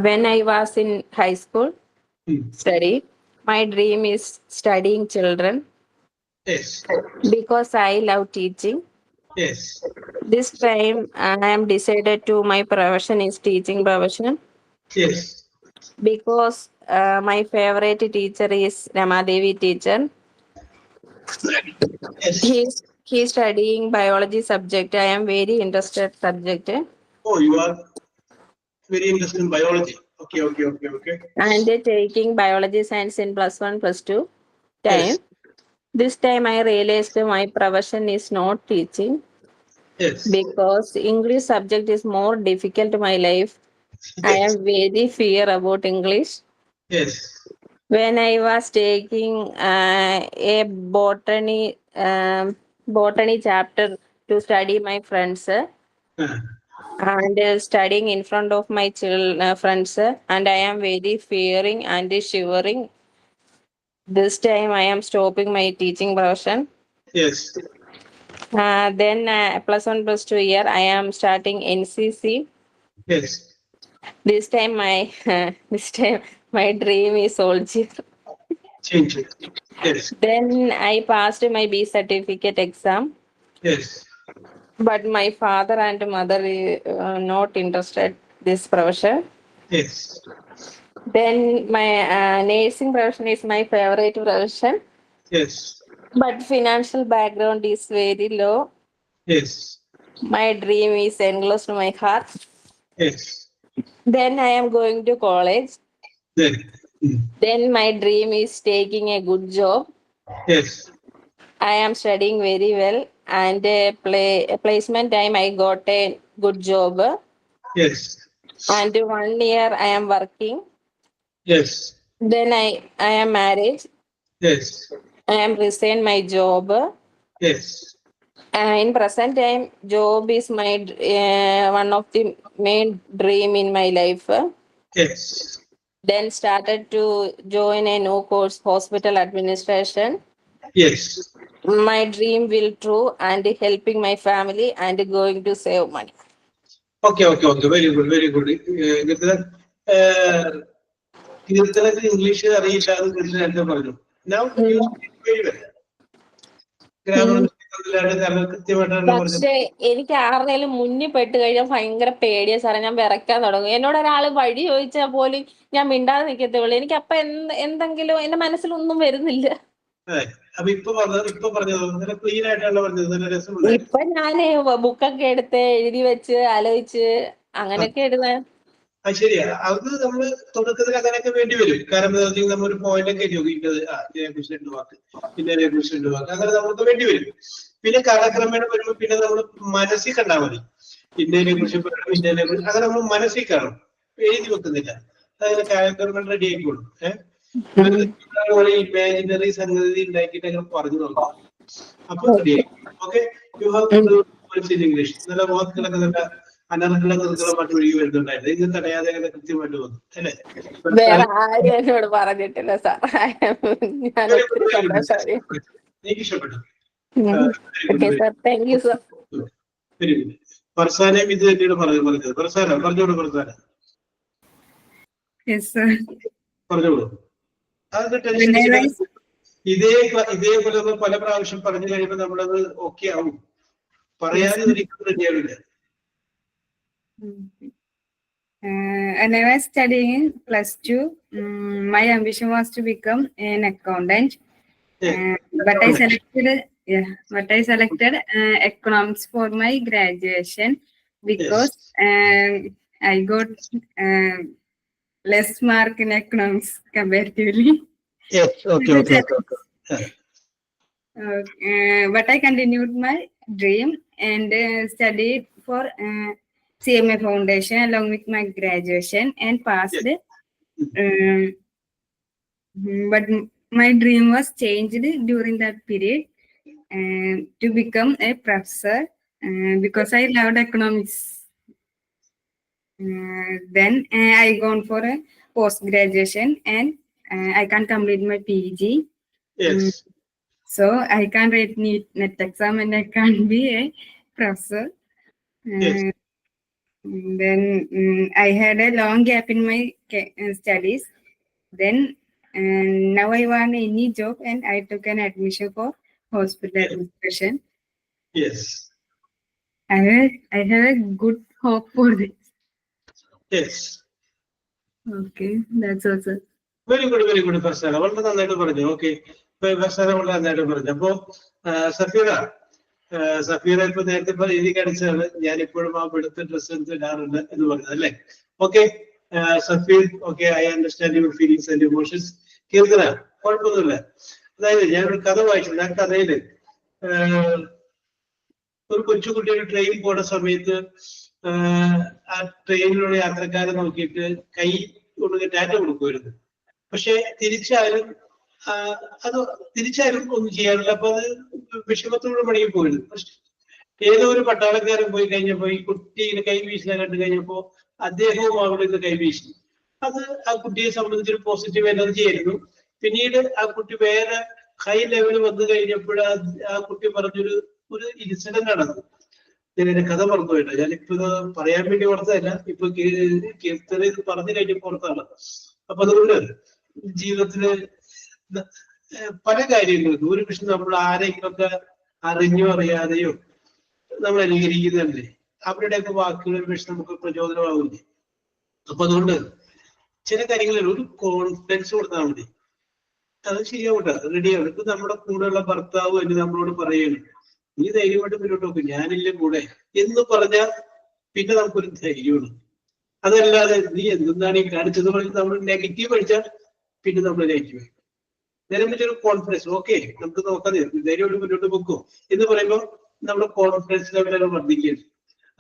When I was in high school, study, my dream is studying children. Yes. Because I love teaching. Yes. This time I am decided to my profession is teaching profession. Yes. Because my favorite teacher is Ramadevi teacher. Yes. He's studying biology subject. I am very interested subject. Oh, you are very interested in biology. Okay, okay, okay, okay. And taking biology science in +1, +2 time. Yes. This time I realized my profession is not teaching. Yes. Because English subject is more difficult in my life. I am very fear about English. Yes. When I was taking a botany chapter to study my friends and studying in front of my friends, and I am very fearing and shivering. This time I am stopping my teaching profession. Yes. Then +1, +2 year I am starting NCC. Yes. This time my dream is soldier. Change it. Yes. Then I passed my B certificate exam, Yes. but my father and mother not interested this profession. Yes. Then my nursing profession is my favorite profession, Yes. but financial background is very low. Yes. My dream is enclosed to my heart. Yes. Then I am going to college. Then. Then my dream is taking a good job. Yes. I am studying very well, and placement time I got a good job. Yes. And 1 year I am working. Yes. Then I am married. Yes. I am resigned my job. Yes. In present time, job is my one of the main dream in my life. Yes. Then started to join a new course, hospital administration. Yes. My dream will true and helping my family and going to save money. Okay. Very good. Very good. കീർത്തനത്തിന് ഇംഗ്ലീഷ് അറിയില്ല എന്ന് കീർത്തന പറഞ്ഞു. Now you speak very well. Grammar കാരണം കൃത്യമായിട്ടാണ് പറഞ്ഞത്. പക്ഷെ എനിക്ക് ആരുടെയും മുന്നിൽ പെട്ട് കഴിഞ്ഞാൽ ഭയങ്കര പേടിയാ സാറേ. ഞാൻ വിറയ്ക്കാൻ തുടങ്ങും. എന്നോട് ഒരാൾ വഴി ചോദിച്ചാൽ പോലും ഞാൻ മിണ്ടാതെ നിൽക്കത്തുള്ളൂ. എനിക്ക് അപ്പൊ എന്തെങ്കിലും എന്റെ മനസ്സിലൊന്നും വരുന്നില്ല. അപ്പൊ ഇപ്പൊ പറഞ്ഞത് നല്ല ക്ലീൻ ആയിട്ടാണ് പറഞ്ഞത്. നല്ല രസമുണ്ട്. ഇപ്പൊ ഞാന് ബുക്കൊക്കെ എടുത്ത് എഴുതി വെച്ച് ആലോചിച്ച് അങ്ങനെയൊക്കെ എഴുതാൻ. അത് ശരിയാ. അത് നമ്മള് തുടക്കത്തിൽ അങ്ങനെയൊക്കെ വേണ്ടി വരും. കാരണം നമ്മൾ ഒരു പോയിന്റ് ഒക്കെ ചോദിക്കുന്നത് ഇതിനെ കുറിച്ച് 2 വാക്ക്, ഇതിനെ കുറിച്ച് 2 വാക്ക്, അങ്ങനെ നമുക്ക് വേണ്ടി വരും. പിന്നെ കാലക്രമേണ വരുമ്പോൾ പിന്നെ നമ്മൾ മനസ്സിൽ കണ്ടാൽ മതി. ഇന്ത്യനെ കുറിച്ച് ഇന്ത്യനെ കുറിച്ച് അങ്ങനെ നമ്മൾ മനസ്സിൽ കാണും, എഴുതി വെക്കുന്നില്ല. അതായത് കാലക്രമേണ റെഡി ആയിക്കോളും. ഇമാജിനറി സംഗതി ഉണ്ടാക്കിയിട്ട് അങ്ങനെ പറഞ്ഞു നോക്കാം. അപ്പൊ റെഡി ആയി. Okay, you have to do in English. നല്ല വാക്കുകളൊക്കെ നല്ല അനർഹങ്ങളൊക്കെ മറ്റു ഒഴുകി വരുന്നുണ്ടായിരുന്നു. ഇത് തടയാതെ അങ്ങനെ കൃത്യമായിട്ട് വന്നു അല്ലേ? വേറെ ആരും എന്നോട് പറഞ്ഞിട്ടില്ല സാർ. ഞാൻ ഒത്തിരി സന്തോഷമായി. എനിക്ക് ഇഷ്ടപ്പെട്ടു. Thank you sir. Very good. ഫർസാനയും ഇത് തന്നെയാണ് പറഞ്ഞത്. പറഞ്ഞോളൂ ഫർസാന. പറഞ്ഞോളൂ. അത് ടെൻഷൻ ഇതേപോലെ പല പ്രാവശ്യം പറഞ്ഞു കഴിയുമ്പോൾ നമ്മളത് ഓക്കെ ആവും. പറയാനും ഒരിക്കലും റെഡിയാവില്ല. When I was studying in +2, my ambition was to become an accountant. But I selected economics for my graduation because I got less mark in economics comparatively. Yes. Okay. But I continued my dream and studied for CMA Foundation along with my graduation and passed. But my dream was changed during that period to become a professor because I loved economics. Then I gone for a post-graduation and I can't complete my PG. Yes. So I can't write NET exam and I can't be a professor. Yes. Then I had a long gap in my studies. Then now I want any job and I took an admission for hospital administration. Yes. I have a good hope for this. Yes. Okay, that's also. Very good Farsana. വളരെ നന്നായിട്ട് പറഞ്ഞു. Okay, Farsana വളരെ നന്നായിട്ട് പറഞ്ഞു. അപ്പോ സഫീറ ഇപ്പൊ നേരത്തെ എഴുതി കാണിച്ചതാണ് ഞാൻ ഇപ്പോഴും ആ വെളുത്ത ഡ്രസ് ഇടാറുണ്ട് എന്ന് പറഞ്ഞത് അല്ലേ? Okay Safeer, okay, I understand your feelings and emotions. Keerthana കുഴപ്പമൊന്നുമില്ല. അതായത് ഞാനൊരു കഥ വായിച്ചിട്ടുണ്ട്. ആ കഥയില് ഒരു കൊച്ചുകുട്ടിയുടെ ട്രെയിൻ പോണ സമയത്ത് ആ ട്രെയിനിലുള്ള യാത്രക്കാരെ നോക്കിയിട്ട് കൈ കൊണ്ട് ടാറ്റ കൊടുക്കുമായിരുന്നു. പക്ഷെ തിരിച്ചാലും ഒന്നും ചെയ്യാറില്ല. അപ്പൊ അത് വിഷമത്തോട് മടങ്ങി പോയിരുന്നു. ഏതോ ഒരു പട്ടാളക്കാരൻ പോയി കഴിഞ്ഞപ്പോ ഈ കുട്ടിയുടെ കൈ വീശിനെ കണ്ടു കഴിഞ്ഞപ്പോ അദ്ദേഹവും അവിടെ നിന്ന് കൈ വീശി. അത് ആ കുട്ടിയെ സംബന്ധിച്ചൊരു പോസിറ്റീവ് എനർജി ആയിരുന്നു. പിന്നീട് ആ കുട്ടി വേറെ ഹൈ ലെവലിൽ വന്നു കഴിഞ്ഞപ്പോൾ ആ കുട്ടി പറഞ്ഞൊരു ഇൻസിഡന്റ് നടന്നു. ഞാൻ എന്റെ കഥ പറഞ്ഞു പോയിട്ടോ. ഞാനിപ്പോ ഇത് പറയാൻ വേണ്ടി ഓർത്തതല്ല, ഇപ്പൊ കീർത്തന ഇത് പറഞ്ഞു കഴിഞ്ഞപ്പോ ഓർത്താണ്. അപ്പൊ അതുകൊണ്ട് ജീവിതത്തില് പല കാര്യങ്ങളും ഭൂരിപക്ഷം നമ്മൾ ആരെങ്കിലുമൊക്കെ അറിഞ്ഞോ അറിയാതെയോ നമ്മൾ അനുകരിക്കുന്നുണ്ടല്ലേ, അവരുടെയൊക്കെ വാക്കുകൾ പക്ഷെ നമുക്ക് പ്രചോദനമാവില്ലേ. അപ്പൊ അതുകൊണ്ട് ചില കാര്യങ്ങളിൽ ഒരു കോൺഫിഡൻസ് കൊടുത്താൽ മതി, അത് ശരിയാവട്ടെ, റെഡിയാവും. ഇപ്പൊ നമ്മുടെ കൂടെയുള്ള ഭർത്താവ് എന്ന് നമ്മളോട് പറയണം, നീ ധൈര്യമായിട്ട് മുന്നോട്ട് നോക്കും, ഞാനില്ലേ കൂടെ എന്ന് പറഞ്ഞാൽ പിന്നെ നമുക്കൊരു ധൈര്യമാണ്. അതല്ലാതെ നീ എന്താണ് ഈ കാണിച്ചത് പറഞ്ഞ് നമ്മൾ നെഗറ്റീവ് അടിച്ചാൽ പിന്നെ നമ്മൾ നെഗറ്റീവ്. നേരെ പറ്റിയൊരു കോൺഫിഡൻസ്, ഓക്കെ നമുക്ക് നോക്കാം, ധൈര്യമായിട്ട് മുന്നോട്ട് പോക്കോ എന്ന് പറയുമ്പോൾ നമ്മുടെ കോൺഫിഡൻസ് ലെവലൊക്കെ വർദ്ധിക്കുകയാണ്.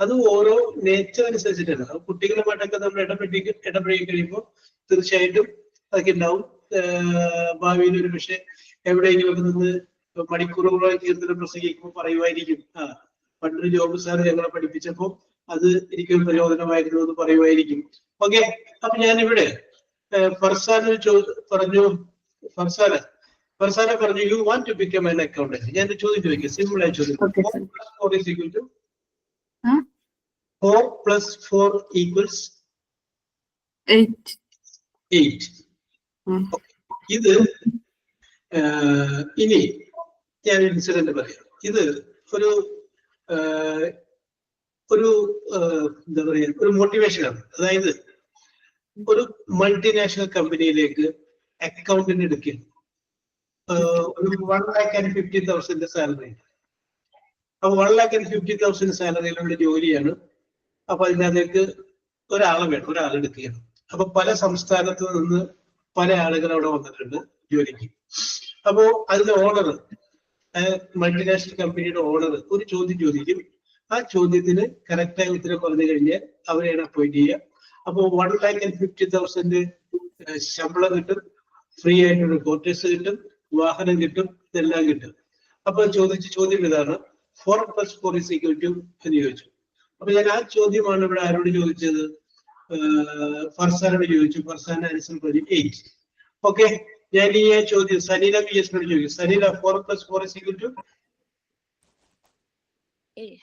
അത് ഓരോ നേച്ചർ അനുസരിച്ചിട്ടാണ്. കുട്ടികളുമായിട്ടൊക്കെ നമ്മൾ ഇടപഴകി കഴിയുമ്പോൾ തീർച്ചയായിട്ടും അതൊക്കെ ഉണ്ടാവും. ഭാവിയിൽ ഒരു പക്ഷെ എവിടെയെങ്കിലും ഒക്കെ നിന്ന് മണിക്കൂറുകളോളം കീർത്തനം പ്രസംഗിക്കുമ്പോൾ പറയുമായിരിക്കും, പണ്ടൊരു ജോബ് സാറ് ഞങ്ങളെ പഠിപ്പിച്ചപ്പോ അത് എനിക്കൊരു പ്രചോദനമായിരുന്നു എന്ന് പറയുമായിരിക്കും. ഓക്കെ, അപ്പൊ ഞാനിവിടെ ഫർസാന പറഞ്ഞു, ഫർസാന പറഞ്ഞു you want to become an accountant. ഞാൻ ചോദ്യം ചോദിക്കാം, സിമ്പിൾ ആയി ചോദിക്കും. 4 + 4 = 8. ഇത് ഇനി ഞാൻ ഇൻസിഡന്റ് പറയാം. ഇത് ഒരു എന്താ പറയാ, ഒരു മോട്ടിവേഷനാണ്. അതായത് ഒരു മൾട്ടിനാഷണൽ കമ്പനിയിലേക്ക് അക്കൗണ്ടന്റ് എടുക്കുക, ഒരു 1,50,000 സാലറി. അപ്പൊ 1,50,000 സാലറിയിലുള്ള ജോലിയാണ്. അപ്പൊ അതിനകത്തേക്ക് ഒരാളെടുക്കുകയാണ്. അപ്പൊ പല സംസ്ഥാനത്ത് നിന്ന് പല ആളുകൾ അവിടെ വന്നിട്ടുണ്ട് ജോലിക്ക്. അപ്പോ അതിന്റെ ഓണർ, മൾട്ടിനാഷണൽ കമ്പനിയുടെ ഓണർ ഒരു ചോദ്യം ചോദിക്കും. ആ ചോദ്യത്തിന് കറക്റ്റായ ഉത്തരം പറഞ്ഞു കഴിഞ്ഞാൽ അവരെയാണ് അപ്പോയിന്റ് ചെയ്യുക. അപ്പോ 1,50,000 ശമ്പളം കിട്ടും, ഫ്രീ ആയിട്ടൊരു ക്വാർട്ടേഴ്സ് കിട്ടും, വാഹനം കിട്ടും, ഇതെല്ലാം കിട്ടും. അപ്പൊ ചോദ്യം ഇതാണ്, 4 + 4 = എന്ന് ചോദിച്ചു. അപ്പൊ ഞാൻ ആ ചോദ്യമാണ് ഇവിടെ ആരോട് ചോദിച്ചത്, ഫർസാനോട് ചോദിച്ചു. ഫർസാന ആൻസർ പറഞ്ഞു 8. ഓക്കെ, ഞാൻ ഈ ചോദ്യം സനീല PS-നോട് ചോദിക്കും. സനീല, 4 + 4 =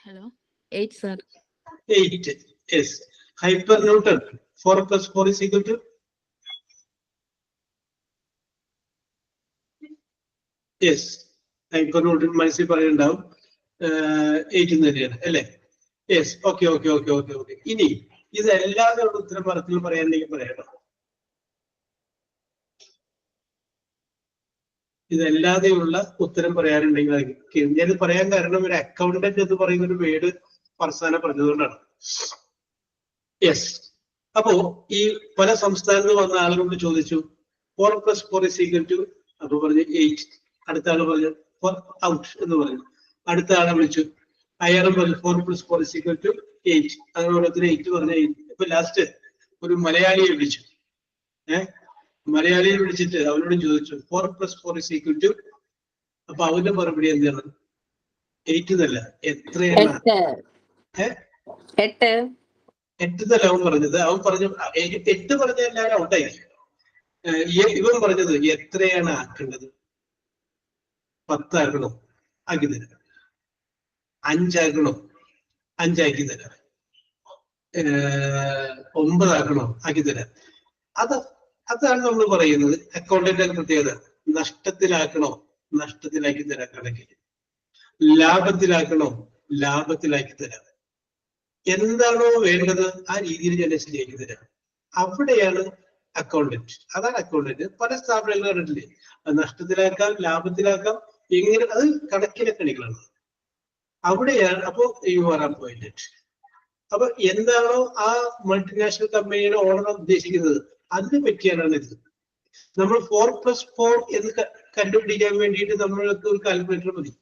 Hello. 8, sir. 8. Yes. Hyper Newton, 4 + 4 = yes. Hyper Newton മനസ്സിൽ പറയുന്നുണ്ടാവും 8 തന്നെയാണ് അല്ലേ? യെസ്. ഓക്കെ. ഇനി ഇതെല്ലാതെ ഉത്തരം പറഞ്ഞിൽ പറയാനെങ്കിൽ പറയണം. ഇതല്ലാതെയുള്ള ഉത്തരം പറയാനുണ്ടെങ്കിൽ ഞാനിത് പറയാൻ കാരണം ഒരു അക്കൗണ്ടന്റ് എന്ന് പറയുന്ന ഒരു വേർഡ് ഫർസാന പറഞ്ഞതുകൊണ്ടാണ്. യെസ്. അപ്പോ ഈ പല സംസ്ഥാനത്ത് വന്ന ആളുകളോട് ചോദിച്ചു 4 + 4 = അപ്പൊ പറഞ്ഞു 8. അടുത്ത ആള് പറഞ്ഞു ഔട്ട് എന്ന് പറഞ്ഞു. അടുത്ത ആളെ വിളിച്ചു, അയാളും പറഞ്ഞു 4 + 4 = 8. അതോടൊപ്പം 8 പറഞ്ഞ 8. ഇപ്പൊ ലാസ്റ്റ് ഒരു മലയാളിയെ വിളിച്ചു. മലയാളിയെ വിളിച്ചിട്ട് അവനോട് ചോദിച്ചു 4 + 4 = അപ്പൊ അവന്റെ മറുപടി എന്താണ്? 8 എന്നല്ല, എത്രയാണ്? 8 എന്നല്ല അവൻ പറഞ്ഞത്. അവൻ പറഞ്ഞു 8 പറഞ്ഞ എല്ലാവരും ഔട്ടായി. ഇവൻ പറഞ്ഞത് എത്രയാണ് ആക്കേണ്ടത്? 10 ആക്കണോ? ആക്കി തരാം. 5 ആക്കണോ? 5 ആക്കി തരാം. 9 ആക്കണോ? ആക്കി തരാം. അതാണ് നമ്മൾ പറയുന്നത് അക്കൗണ്ടന്റ് പ്രത്യേകത. നഷ്ടത്തിലാക്കണോ? നഷ്ടത്തിലാക്കി തരാം കണക്കിൽ. ലാഭത്തിലാക്കണോ? ലാഭത്തിലാക്കി തരാം. എന്താണോ വേണ്ടത് ആ രീതിയിൽ ഞാൻ ശരിയാക്കി തരാം. അവിടെയാണ് അക്കൗണ്ടന്റ്. അതാണ് അക്കൗണ്ടന്റ്. പല സ്ഥാപനങ്ങളും കണ്ടിട്ടില്ലേ, നഷ്ടത്തിലാക്കാം, ലാഭത്തിലാക്കാം, എങ്ങനെ, അത് കണക്കിലെ കളികളാണ്. അവിടെയാണ് അപ്പോ യു ആർ അപ്പോയിന്റഡ്. അപ്പൊ എന്താണോ ആ മൾട്ടിനാഷണൽ കമ്പനിയുടെ ഓണർ ഉദ്ദേശിക്കുന്നത് അതിനെ പറ്റിയാണ് ഇത്. നമ്മൾ 4 + 4 എന്ന് കണ്ടുപിടിക്കാൻ വേണ്ടിയിട്ട് നമ്മൾക്ക് ഒരു കാൽക്കുലേറ്റർ മതി.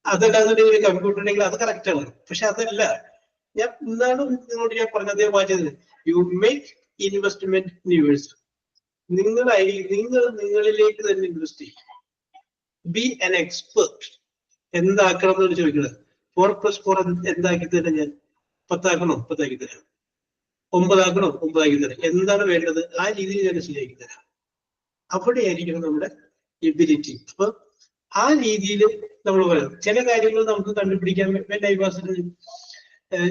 അതല്ലാതെ കമ്പ്യൂട്ടർ ഉണ്ടെങ്കിൽ അത് കറക്റ്റ് ആണ്. പക്ഷെ അതല്ല ഞാൻ ഇന്നാണ് നിങ്ങളോട് ഞാൻ പറഞ്ഞതേ വായിച്ചത്. You make investment in yours. നിങ്ങളിലേക്ക് തന്നെ ഇൻവെസ്റ്റ് ചെയ്യും. B an expert. എന്താക്കണം എന്നാണ് ചോദിക്കുന്നത്. 4 + 4 എന്താക്കി തരാം ഞാൻ? 10 ആക്കണോ? 10 ആക്കി തരാം. 9 ആക്കണോ? 9 ആക്കി തരാം. എന്താണ് വേണ്ടത് ആ രീതിയിൽ ഞാൻ ശരിയാക്കി തരാം. അവിടെയായിരിക്കണം നമ്മുടെ എബിലിറ്റി. അപ്പൊ ആ രീതിയിൽ നമ്മൾ പറയാം. ചില കാര്യങ്ങൾ നമുക്ക് കണ്ടുപിടിക്കാൻ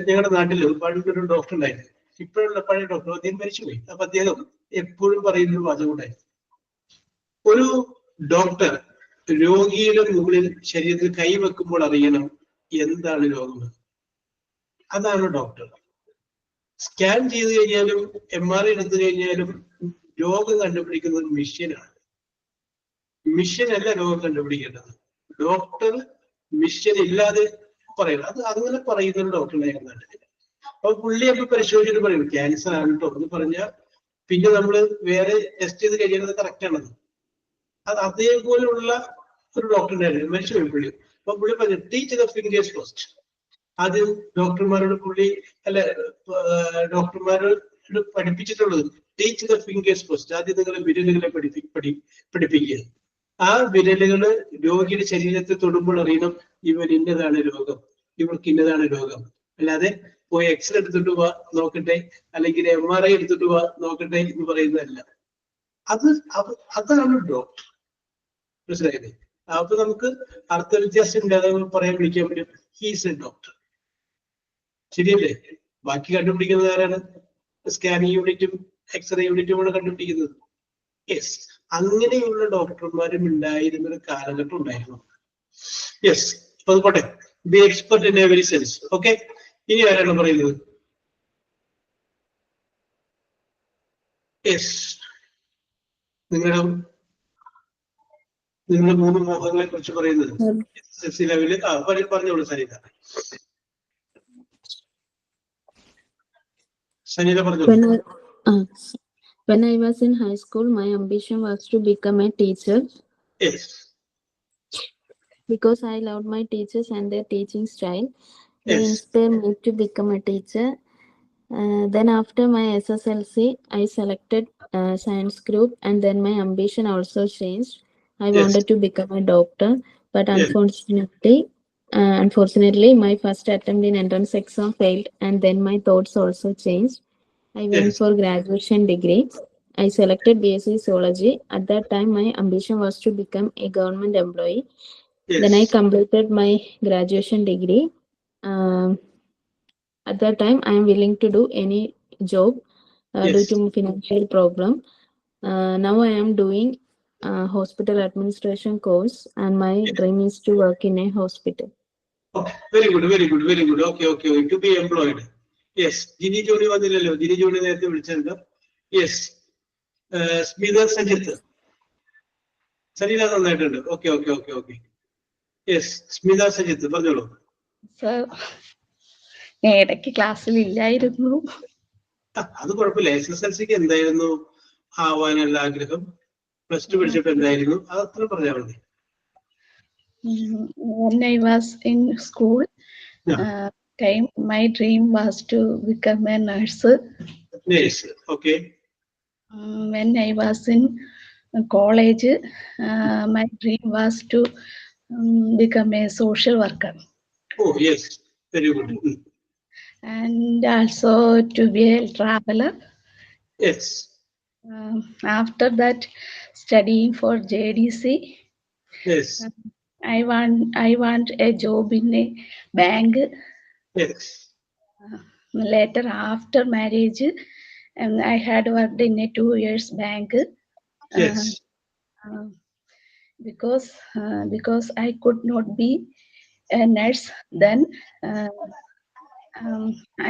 ഞങ്ങളുടെ നാട്ടിൽ പണ്ടൊരു ഡോക്ടർ ഉണ്ടായിരുന്നു. ഇപ്പോഴുള്ള പഴയ ഡോക്ടർ, അദ്ദേഹം മരിച്ചുപോയി. അപ്പൊ അദ്ദേഹം എപ്പോഴും പറയുന്ന ഒരു വാചകം ഉണ്ടായിരുന്നു. ഒരു ഡോക്ടർ രോഗിയുടെ മുകളിൽ ശരീരത്തിൽ കൈവെക്കുമ്പോൾ അറിയണം എന്താണ് രോഗം. അതാണ് ഡോക്ടർ. സ്കാൻ ചെയ്ത് കഴിഞ്ഞാലും MRI എടുത്തു കഴിഞ്ഞാലും രോഗം കണ്ടുപിടിക്കുന്നത് മിഷ്യനാണ്. മിഷ്യനല്ല രോഗം കണ്ടുപിടിക്കേണ്ടത്. ഡോക്ടർ മിഷ്യൻ ഇല്ലാതെ പറയണം. അങ്ങനെ പറയുന്ന ഒരു ഡോക്ടറിനെ ഞാൻ കണ്ടിട്ടില്ല. അപ്പൊ പുള്ളി അപ്പൊ പരിശോധിച്ചിട്ട് പറയും ക്യാൻസർ ആണ് കേട്ടോ എന്ന് പറഞ്ഞാൽ പിന്നെ നമ്മൾ വേറെ ടെസ്റ്റ് ചെയ്ത് കഴിയുന്നത് കറക്റ്റ് ആണത്. അത് അതേപോലെയുള്ള ഒരു ഡോക്ടറിനെ മരിച്ചുപോയി പുള്ളി. അപ്പൊ പുള്ളി പറഞ്ഞു ടീച്ച് ദ ഫിംഗേഴ്സ് ഫസ്റ്റ്. ആദ്യം ഡോക്ടർമാരോട് പുള്ളി ഡോക്ടർമാരോട് പഠിപ്പിച്ചിട്ടുള്ളത് ടീച്ച് ദ ഫിംഗേഴ്സ് ഫസ്റ്റ്. ആദ്യം നിങ്ങളെ വിരലുകളെ പഠിപ്പിക്കുക. ആ വിരലുകള് രോഗിയുടെ ശരീരത്തെ തൊടുമ്പോൾ അറിയണം ഇവൻ ഇന്നതാണ് രോഗം, ഇവർക്ക് ഇന്നതാണ് രോഗം. അല്ലാതെ പോയി എക്സ്റേ എടുത്തിട്ട് വാ നോക്കട്ടെ, അല്ലെങ്കിൽ MRI എടുത്തിട്ട് വാ നോക്കട്ടെ എന്ന് പറയുന്നതല്ല. അതാണ് ഡോക്ടർ. മനസ്സിലായില്ലേ? അപ്പൊ നമുക്ക് അർത്ഥവ്യത്യാസം ഇല്ലാതെ പറയാൻ വിളിക്കാൻ പറ്റും ഹീസ് എ ഡോക്ടർ. ശരിയല്ലേ? ബാക്കി കണ്ടുപിടിക്കുന്നത് ആരാണ്? സ്കാനിങ് യൂണിറ്റും എക്സ്റേ യൂണിറ്റും ആണ് കണ്ടുപിടിക്കുന്നത്. യെസ്, അങ്ങനെയുള്ള ഡോക്ടർമാരും ഉണ്ടായിരുന്ന ഒരു കാലഘട്ടം ഉണ്ടായിരുന്നു. യെസ്, അപ്പൊ അത് പോട്ടെ. B expert in every sense. Okay, ഇനി ആരാണ് പറയുന്നത്? യെസ്, നിങ്ങളുടെ 3 മോഹങ്ങളെ കുറിച്ച് പറയുന്നത് SSLC ലെവലിൽ പറഞ്ഞോളൂ സരിത. സനിത പറഞ്ഞോളൂ. When I was in high school, my ambition was to become a teacher. Yes. Because I loved my teachers and their teaching style. They Yes. inspired me to become a teacher. Then after my SSLC, I selected science group, and then my ambition also changed. I Yes. wanted to become a doctor, but Yes. unfortunately, my first attempt in entrance exam failed, and then my thoughts also changed. I went Yes. for graduation degree. I selected BSc Zoology. At that time, my ambition was to become a government employee. Yes. Then I completed my graduation degree. At that time, I am willing to do any job due Yes. to financial problem. Now I am doing hospital administration course, and my dream is to work in a hospital. Okay. Very good, very good, very good. Okay, okay, okay. To be employed. Yes. Jini Johny വന്നില്ലല്ലോ. Jini Johnny നേരത്തെ വിളിച്ചിട്ടുണ്ട്. Yes. Smitha Sajith. Saritha നന്നായിട്ടുണ്ട്. Okay okay okay okay. Yes, Smitha Sajith പറഞ്ഞോളൂ. Sir, ഇടയ്ക്ക് ക്ലാസ്സിൽ ഇല്ലായിരുന്നു. അത് കുഴപ്പമില്ല. SSLCക്ക് എന്തായിരുന്നു ആവാനുള്ള ആഗ്രഹം? +2 പഠിച്ചപ്പോ എന്തായിരുന്നു? അതത്ര പറഞ്ഞാൽ മതി. When I was in school, my dream was to become a nurse. Yes, okay. When I was in college, my dream was to become a social worker. Oh, yes, very good. And also to be a traveler. Yes. After that, studying for JDC. Yes. I want a job in a bank. Yes. Later, after marriage, I had worked in a 2 years bank. Yes. Because I could not be a nurse then.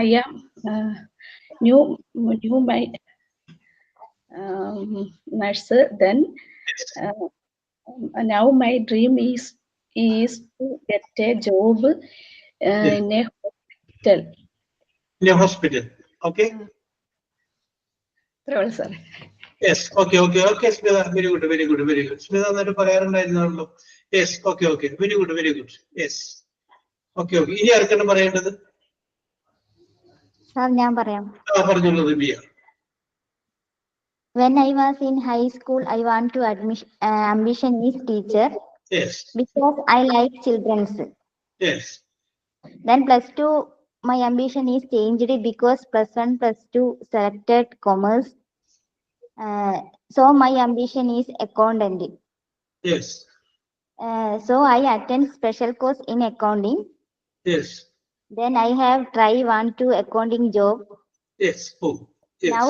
I am new my nurse then. Now my dream is to get a job in a hospital. In a hospital, okay. Sir. Yes, okay, okay, okay. Smita, very good, very good, very good. Smita നന്നായിട്ട് പറയാറുണ്ടായിരുന്നല്ലോ. Yes, okay, okay, very good, very good. Yes, okay, okay. ഇനി ആർക്കാണ് പറയേണ്ടത്? Sir, ഞാൻ പറയാം. പറഞ്ഞോളൂ റിബിയ. When I was in high school, I want to ambition is teacher. Yes. Because I like children's. Yes. Then +2, my ambition is changed because +1, +2 selected commerce. So my ambition is accountant. Yes. So I attend special course in accounting. Yes. Then I have want to accounting job. Yes. Oh. Yes. Now,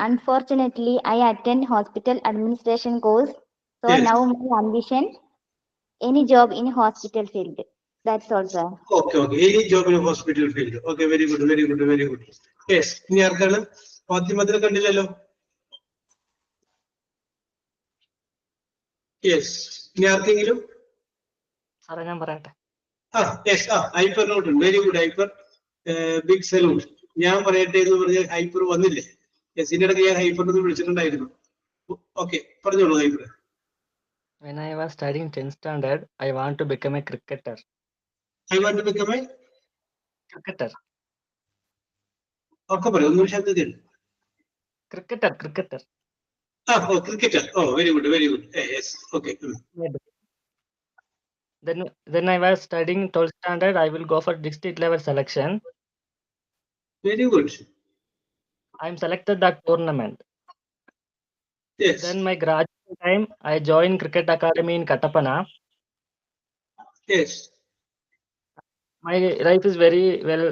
unfortunately, I attend hospital administration course. So Yes. now my ambition, any job in hospital field. That's all, sir. Okay. Okay. Any job in a hospital field. Okay. Very good. Very good. Very good. Yes. ഇനി ആർക്കാണ് ഫാത്തിമത്തിനെ കണ്ടില്ലല്ലോ. Yes. ഇനി ആർക്കെങ്കിലും? സാറേ ഞാൻ പറയട്ടെ. Yes. ഹൈപ്പറിനോട്ട്. Very good Hyper. Big salute. ഞാൻ പറയട്ടെ എന്ന് പറഞ്ഞ ഹൈപ്പർ വന്നില്ലേ? യെസ്. ഇതിന്റെ ഇടയ്ക്ക് ഞാൻ ഹൈപ്പറിനെ വിളിച്ചിട്ടുണ്ടായിരുന്നു. ഓക്കെ, പറഞ്ഞോളൂ hyper. When I was studying 10th standard, I want to become a cricketer. I want to become a Cricketer. ഒക്കെ പറയും, ഒന്നും ശബ്ദത്തിൽ. Cricketer. Cricketer. Very good, very good. Yes, okay. Then I was studying 12th standard. I will go for district level selection. Very good. I am selected that tournament. Yes. Then my graduation time, I joined cricket academy in Kattapana. Yes. My life is very well,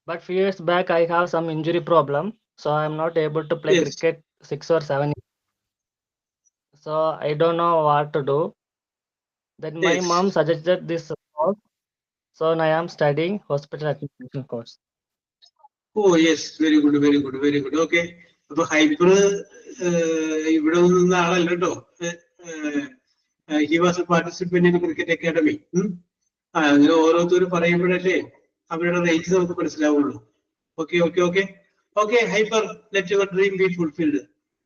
but few years back I have some injury problem, so I am not able to play Yes. cricket 6 or 7 years. So I don't know what to do. Then my Yes. mom suggested this course, so now I am studying hospital administration course. Oh yes, very good, very good, very good. Okay. അപ്പൊ Hyper ഇവിടെ നിന്ന ആളല്ല കേട്ടോ. He was a participant in cricket academy. അങ്ങനെ ഓരോരുത്തരും പറയുമ്പോഴല്ലേ അവരുടെ range നമുക്ക് മനസ്സിലാവുള്ളൂ. Okay okay okay okay Hyper, let your dream be fulfilled.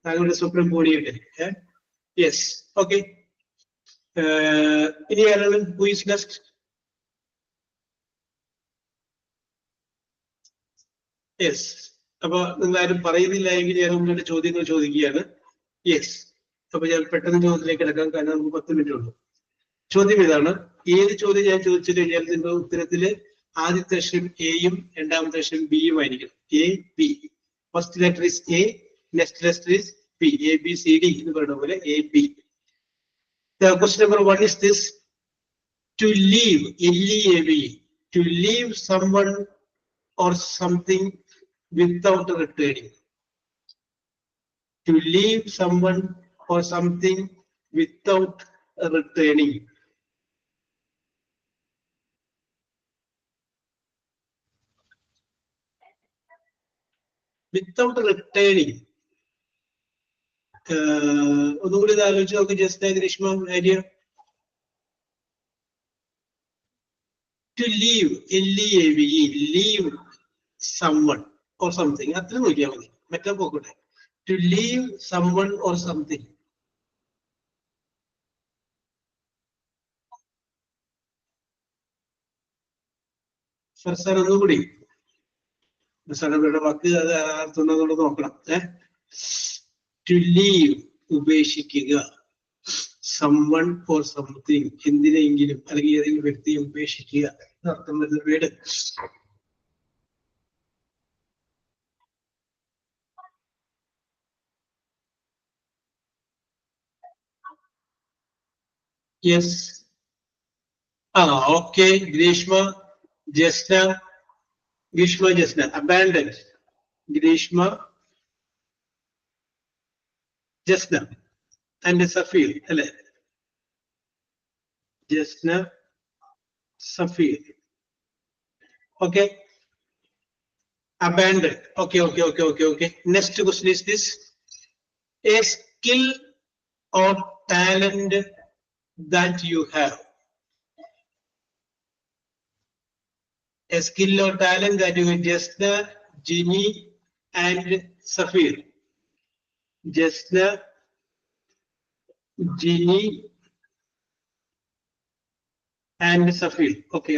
താങ്കളുടെ സ്വപ്നം പൂടിയട്ടെ. Yes, okay. ഇനി ആരാണ്? Who is next? യെസ്. അപ്പൊ നിങ്ങൾ ആരും പറയുന്നില്ല എങ്കിൽ ഞാൻ നിങ്ങളുടെ ചോദ്യങ്ങൾ ചോദിക്കുകയാണ്. യെസ്. അപ്പൊ ഞാൻ പെട്ടെന്ന് ചോദ്യത്തിലേക്ക് കിടക്കാം, കാരണം നമുക്ക് 10 മിനിറ്റ് ഉള്ളൂ. ചോദ്യം ഇതാണ്: ഏത് ചോദ്യം ഞാൻ ചോദിച്ചു കഴിഞ്ഞാൽ നിങ്ങളുടെ ഉത്തരത്തില് ആദ്യത്തെ അക്ഷരം എയും രണ്ടാമത്തെ അക്ഷരം ബിയും ആയിരിക്കണം. A B. First letter is A, next letter is B. A B C D എന്ന് പറയുന്ന പോലെ A B. Question number 1 is this: to leave, LEAV, to leave someone or something without returning. To leave someone or something without returning. Without returning. ഒന്നുകൂടി ആലോചിച്ച് നോക്ക്. Just Greeshma, idea. To leave, LEAV, leave someone or something. അത്ര നോക്കിയാൽ മതി, മറ്റേ പോക്കട്ടെ. To leave someone or something. Sir ഒന്നുകൂടി സാറിന്റെ വാക്ക് അത് അർത്ഥം നോക്കണം. To leave, ഉപേക്ഷിക്കുക. Someone or something, എന്തിനെങ്കിലും അല്ലെങ്കിൽ ഏതെങ്കിലും വ്യക്തിയെ ഉപേക്ഷിക്കുക അർത്ഥം വരുന്ന word. Yes. Okay. Grishma, Jasna. Grishma, Jasna. Abandoned. Grishma, Jasna. And Safir. Hello. Jasna, Safir. Okay. Abandoned. Okay. Next question is this: a skill or talent that you have. A skill or talent that you have. Jasna, Jimmy, and Safir. Jasna, Jimmy, and Safir. Okay.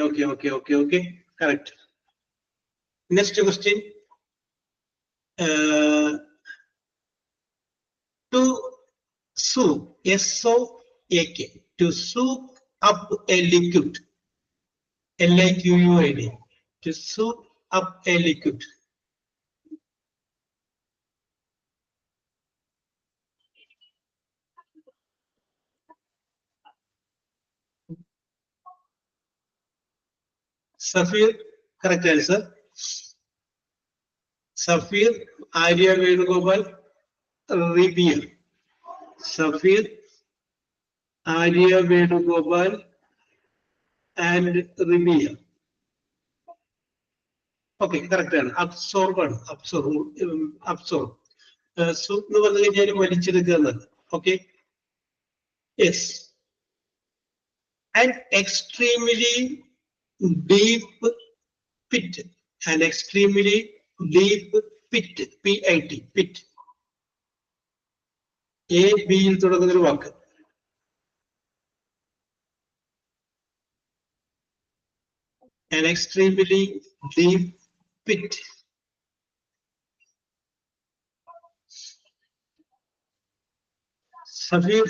Correct. Next question. To soak, SOAK. To soak up a liquid. LIQUID. To soak up a liquid. Safir, correct answer. Safir, Arya Venugopal, Ribia. Safir, Arya Venugopal, and Ribia. Okay, correct. Absorb. Absorb. Okay. Yes. An extremely deep pit. An extremely deep pit. P-I-T. Pit. A, B യിൽ തുടങ്ങുന്ന ഒരു വാക്ക്. An extremely deep pit. Safir,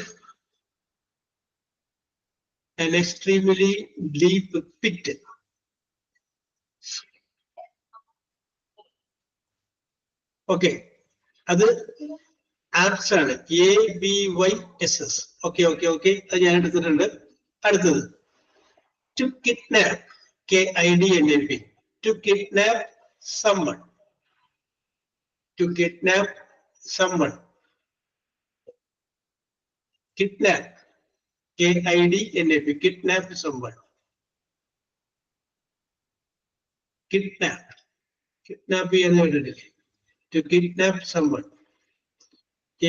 an extremely deep pit. Okay, അത് apps ആണ്. ABYSS. Okay okay okay, അത് ഞാൻ എടുത്തിട്ടുണ്ട്. അടുത്തത് to kidnap. KIDNAP. To kidnap someone. To kidnap someone. Kidnap. KIDNAP. Kidnap someone. Kidnap. Kidnap എന്ന് കേട്ടിട്ടില്ലേ? To kidnap someone.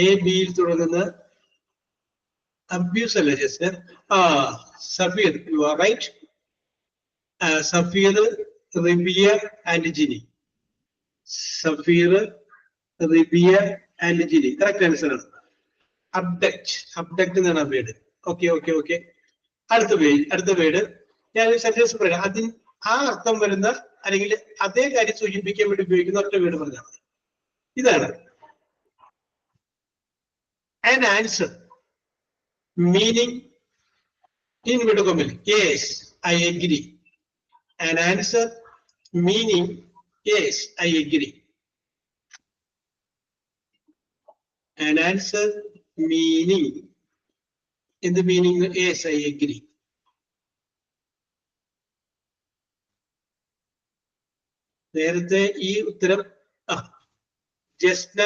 AB യിൽ തുടങ്ങുന്ന abuse അല്ലേ just? Safir, you are right. Safir, Ribia, and Ginny. Safir, Ribia, and Ginny. Correct answer. Abduct. Abduct എന്നാണ് ആ word. Okay okay okay. അടുത്ത word ഞാൻ ഒരു സെന്റൻസ് പറയാം. അതിന് ആ അർത്ഥം വരുന്ന അല്ലെങ്കിൽ അതേ കാര്യം സൂചിപ്പിക്കാൻ വേണ്ടി ഉപയോഗിക്കുന്ന ഒറ്റ വേർഡ് പറഞ്ഞാൽ മതി. ഇതാണ് an answer meaning inverted commas. Yes, I agree. An answer meaning yes, I agree. An answer meaning in the meaning yes, I agree. നേരത്തെ ഈ ഉത്തരം Jasna,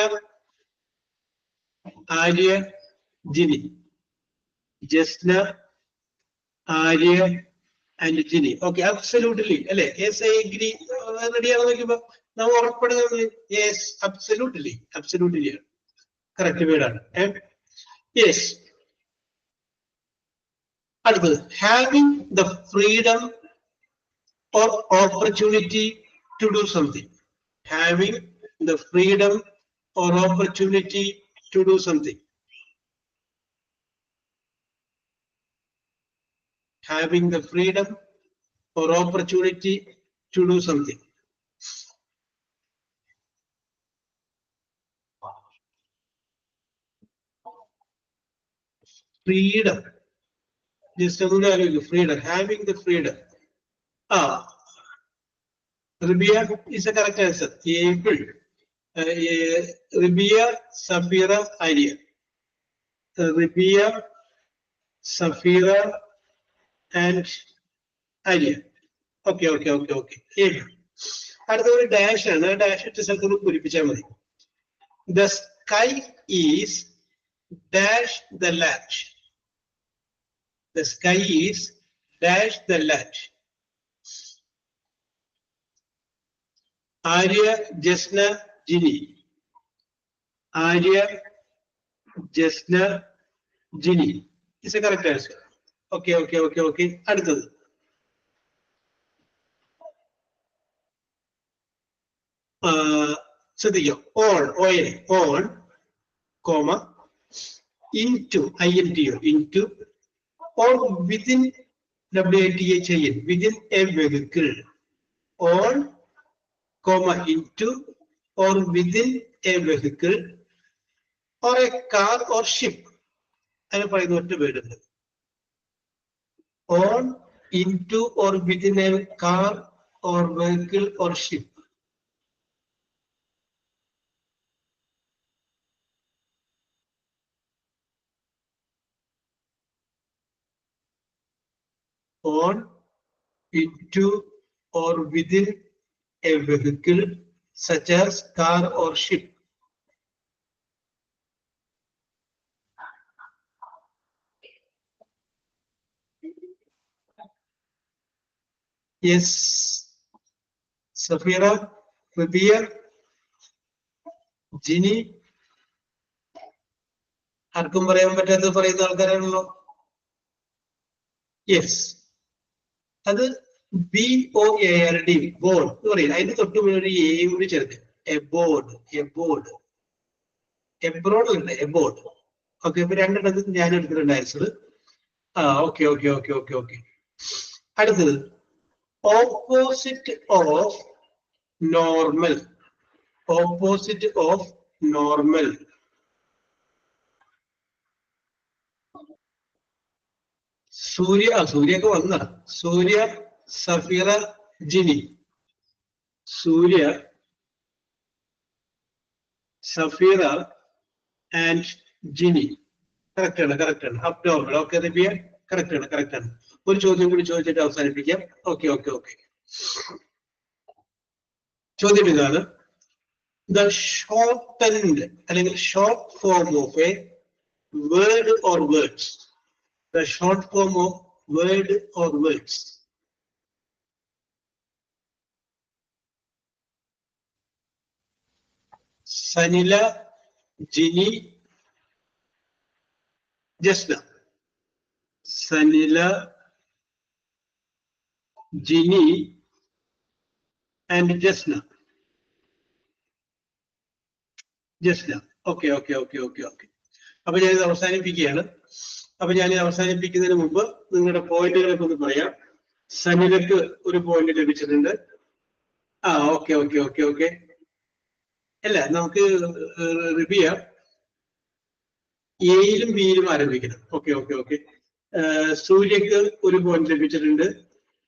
Arya, Jini. Jasna, Arya and Jini. Okay, absolutely അല്ലെ? Yes, I agree. റെഡിയാണെന്ന് നോക്കിയപ്പോ നമ്മൾ ഉറപ്പെടുന്നത് യെസ്, അബ്സല്യൂട്ട്ലി. അബ്സല്യൂട്ട്ലി ആണ് correct വേർഡാണ്. യെസ്. അടുത്തത് having the freedom or opportunity to do something. Having the freedom or opportunity to do something. Having the freedom or opportunity to do something. Freedom. Just freedom. Having the freedom. Ribia is a correct answer. Able. Ribia, Safira, Arya. Ribia, Safira, and Arya. Okay, okay, okay, okay. Able. അടുത്ത ഒരു dash ആണ്. Dash ഇട്ട സ്ഥലത്ത് പൂരിപ്പിച്ചാൽ മതി. The sky is dash the latch. The sky is dash the latch. Arya, Jasna, Ginny. Arya, Jasna, Ginny. It's a correct answer. Okay, okay, okay, okay. അടുത്തത് ശ്രദ്ധിക്കാം. on, comma, into, into, or within, WITHIN, within a vehicle. On, comma, into, or within a vehicle, or a car or ship. അതിന് പറയുന്ന ഒറ്റ word ഉണ്ട്. On, into, or within a car or vehicle or ship. On, into, or within a vehicle such as car or ship. Yes, Safira, Rabia, Ginny. ആർക്കും പറയാൻ പറ്റാത്ത പറയുന്ന ആൾക്കാരാണല്ലോ. Yes, അത് BOARD, ബോർഡ് എന്ന് പറയും. അതിന്റെ തൊട്ട് മുന്നേ ഒരു എ കൂടി ചേർത്ത്, എബോർഡ്, എബോർഡ്, എബ്രോഡ് ഉണ്ട്, എബോർഡ്. ഓക്കെ, ഇപ്പൊ രണ്ടെണ്ണത്തിൽ ഞാൻ എടുത്തിട്ടുണ്ട് answer. Okay okay okay okay okay. അടുത്തത് opposite of normal. Opposite of normal. സൂര്യൊക്കെ വന്ന സൂര്യ, സഫീറ, ജിനി. സൂര്യ, സഫീറ ആൻഡ് ജിനി. കറക്റ്റ് ആണ്, കറക്റ്റ് ആണ്. Up normal. Okay Ribiya, correct ആണ്, കറക്റ്റ് ആണ്. ഒരു ചോദ്യം കൂടി ചോദിച്ചിട്ട് അവസാനിപ്പിക്കാം. Okay okay okay. ചോദ്യം ഇതാണ്, ദ ഷോർട്ടൻഡ് അല്ലെങ്കിൽ short form of A word or words. The short form of word or words. Sanila, Ginny, Jasna. Sanila, Ginny and Jasna. Jasna. Okay, okay, okay, okay, okay. അപ്പൊ ഞാനിത് അവസാനിപ്പിക്കുകയാണ്. അപ്പൊ ഞാൻ അവസാനിപ്പിക്കുന്നതിന് മുമ്പ് നിങ്ങളുടെ പോയിന്റുകളൊക്കെ ഒന്ന് പറയാം. സനിലക്ക് ഒരു പോയിന്റ് ലഭിച്ചിട്ടുണ്ട്. Okay okay okay okay. അല്ല, നമുക്ക് റിബിയ എയിലും ബിയിലും ആരംഭിക്കണം. Okay okay okay. സൂര്യക്ക് ഒരു പോയിന്റ് ലഭിച്ചിട്ടുണ്ട്.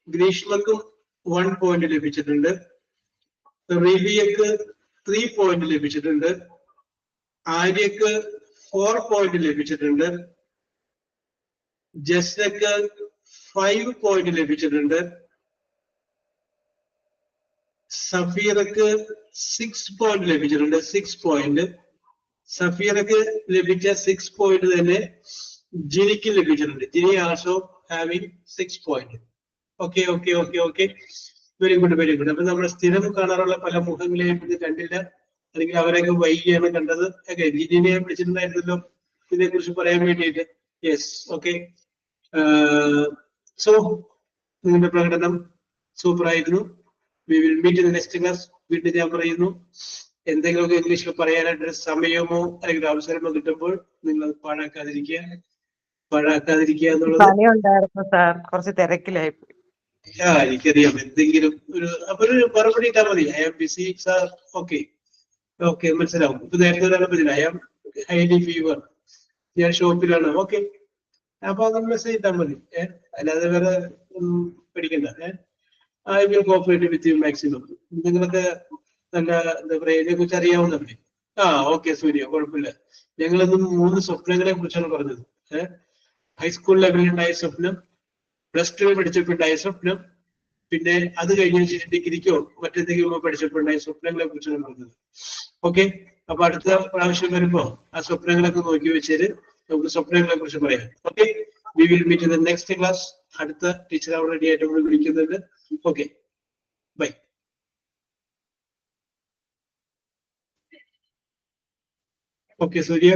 ഗ്രീഷ്മക്കും 1 പോയിന്റ് ലഭിച്ചിട്ടുണ്ട്. റിബിയക്ക് 3 പോയിന്റ് ലഭിച്ചിട്ടുണ്ട്. ആര്യക്ക് 4 പോയിന്റ് ലഭിച്ചിട്ടുണ്ട്. ജസ്നക്ക് 5 പോയിന്റ് ലഭിച്ചിട്ടുണ്ട്. സഫീറക്ക് 6 പോയിന്റ് ലഭിച്ചിട്ടുണ്ട്. 6 പോയിന്റ്. സഫീറക്ക് ലഭിച്ച 6 പോയിന്റ് തന്നെ ജിനിക്ക് ലഭിച്ചിട്ടുണ്ട്. Jini also having 6 point. Okay okay okay okay. Very good, very good. അപ്പൊ നമ്മൾ സ്ഥിരം കാണാറുള്ള പല മുഖങ്ങളെയും ഇത് കണ്ടില്ല, അല്ലെങ്കിൽ അവരെയൊക്കെ വൈകിയാണ് കണ്ടത്. ഓക്കെ, ജിനിനെ വിളിച്ചിട്ടുണ്ടായിരുന്നല്ലോ ഇതിനെ കുറിച്ച് പറയാൻ വേണ്ടിയിട്ട്. Yes, okay. സോ നിങ്ങളുടെ പ്രകടനം സൂപ്പർ ആയിരുന്നു. We will meet in the next class. വീണ്ടും ഞാൻ പറയുന്നു, എന്തെങ്കിലുമൊക്കെ ഇംഗ്ലീഷിൽ പറയാനായിട്ട് സമയമോ അല്ലെങ്കിൽ അവസരമോ കിട്ടുമ്പോൾ നിങ്ങൾ പാഴാക്കാതിരിക്കുക എന്നുള്ളത്. കുറച്ച് തിരക്കിലായി. എനിക്കറിയാം. എന്തെങ്കിലും ഒരു മറുപടി ഇട്ടാൽ മതി. I am busy sir. Okay okay, മനസ്സിലാവും. ഇപ്പൊ നേരത്തെ ഒരാളെ പറ്റില്ല, ഐ ആം ഹൈലി ഫീവർ, ഞാൻ ഷോപ്പിലാണ്. ഓക്കെ, അപ്പൊ അത് മെസ്സേജ് ഇട്ടാൽ മതി. അല്ലാതെ വേറെ പഠിക്കണ്ട. I will cooperate with you maximum. നിങ്ങളൊക്കെ നല്ല എന്താ പറയാ, ഇതിനെ കുറിച്ച് അറിയാവുന്നതല്ലേ. ഓക്കെ സൂര്യ, കുഴപ്പമില്ല. ഞങ്ങളൊന്നും 3 സ്വപ്നങ്ങളെ കുറിച്ചാണ് പറഞ്ഞത്. ഹൈസ്കൂൾ ലെവലിലുണ്ടായ സ്വപ്നം, +2 പഠിച്ചപ്പോഴുണ്ടായ സ്വപ്നം, പിന്നെ അത് കഴിഞ്ഞ ഡിഗ്രിക്കോ മറ്റെന്തെങ്കിലും പഠിച്ചപ്പോഴുണ്ടായ സ്വപ്നങ്ങളെ കുറിച്ചാണ് പറഞ്ഞത്. ഓക്കെ, അപ്പൊ അടുത്ത പ്രാവശ്യം വരുമ്പോ ആ സ്വപ്നങ്ങളൊക്കെ നോക്കി വെച്ചാല് നമുക്ക് സ്വപ്നങ്ങളെ കുറിച്ച് പറയാം. Okay, we will meet in the next class. അടുത്ത ടീച്ചർ അവിടെ റെഡി ആയിട്ട് നമ്മൾ വിളിക്കുന്നുണ്ട്. Okay, bye. ഓക്കെ സൂര്യ.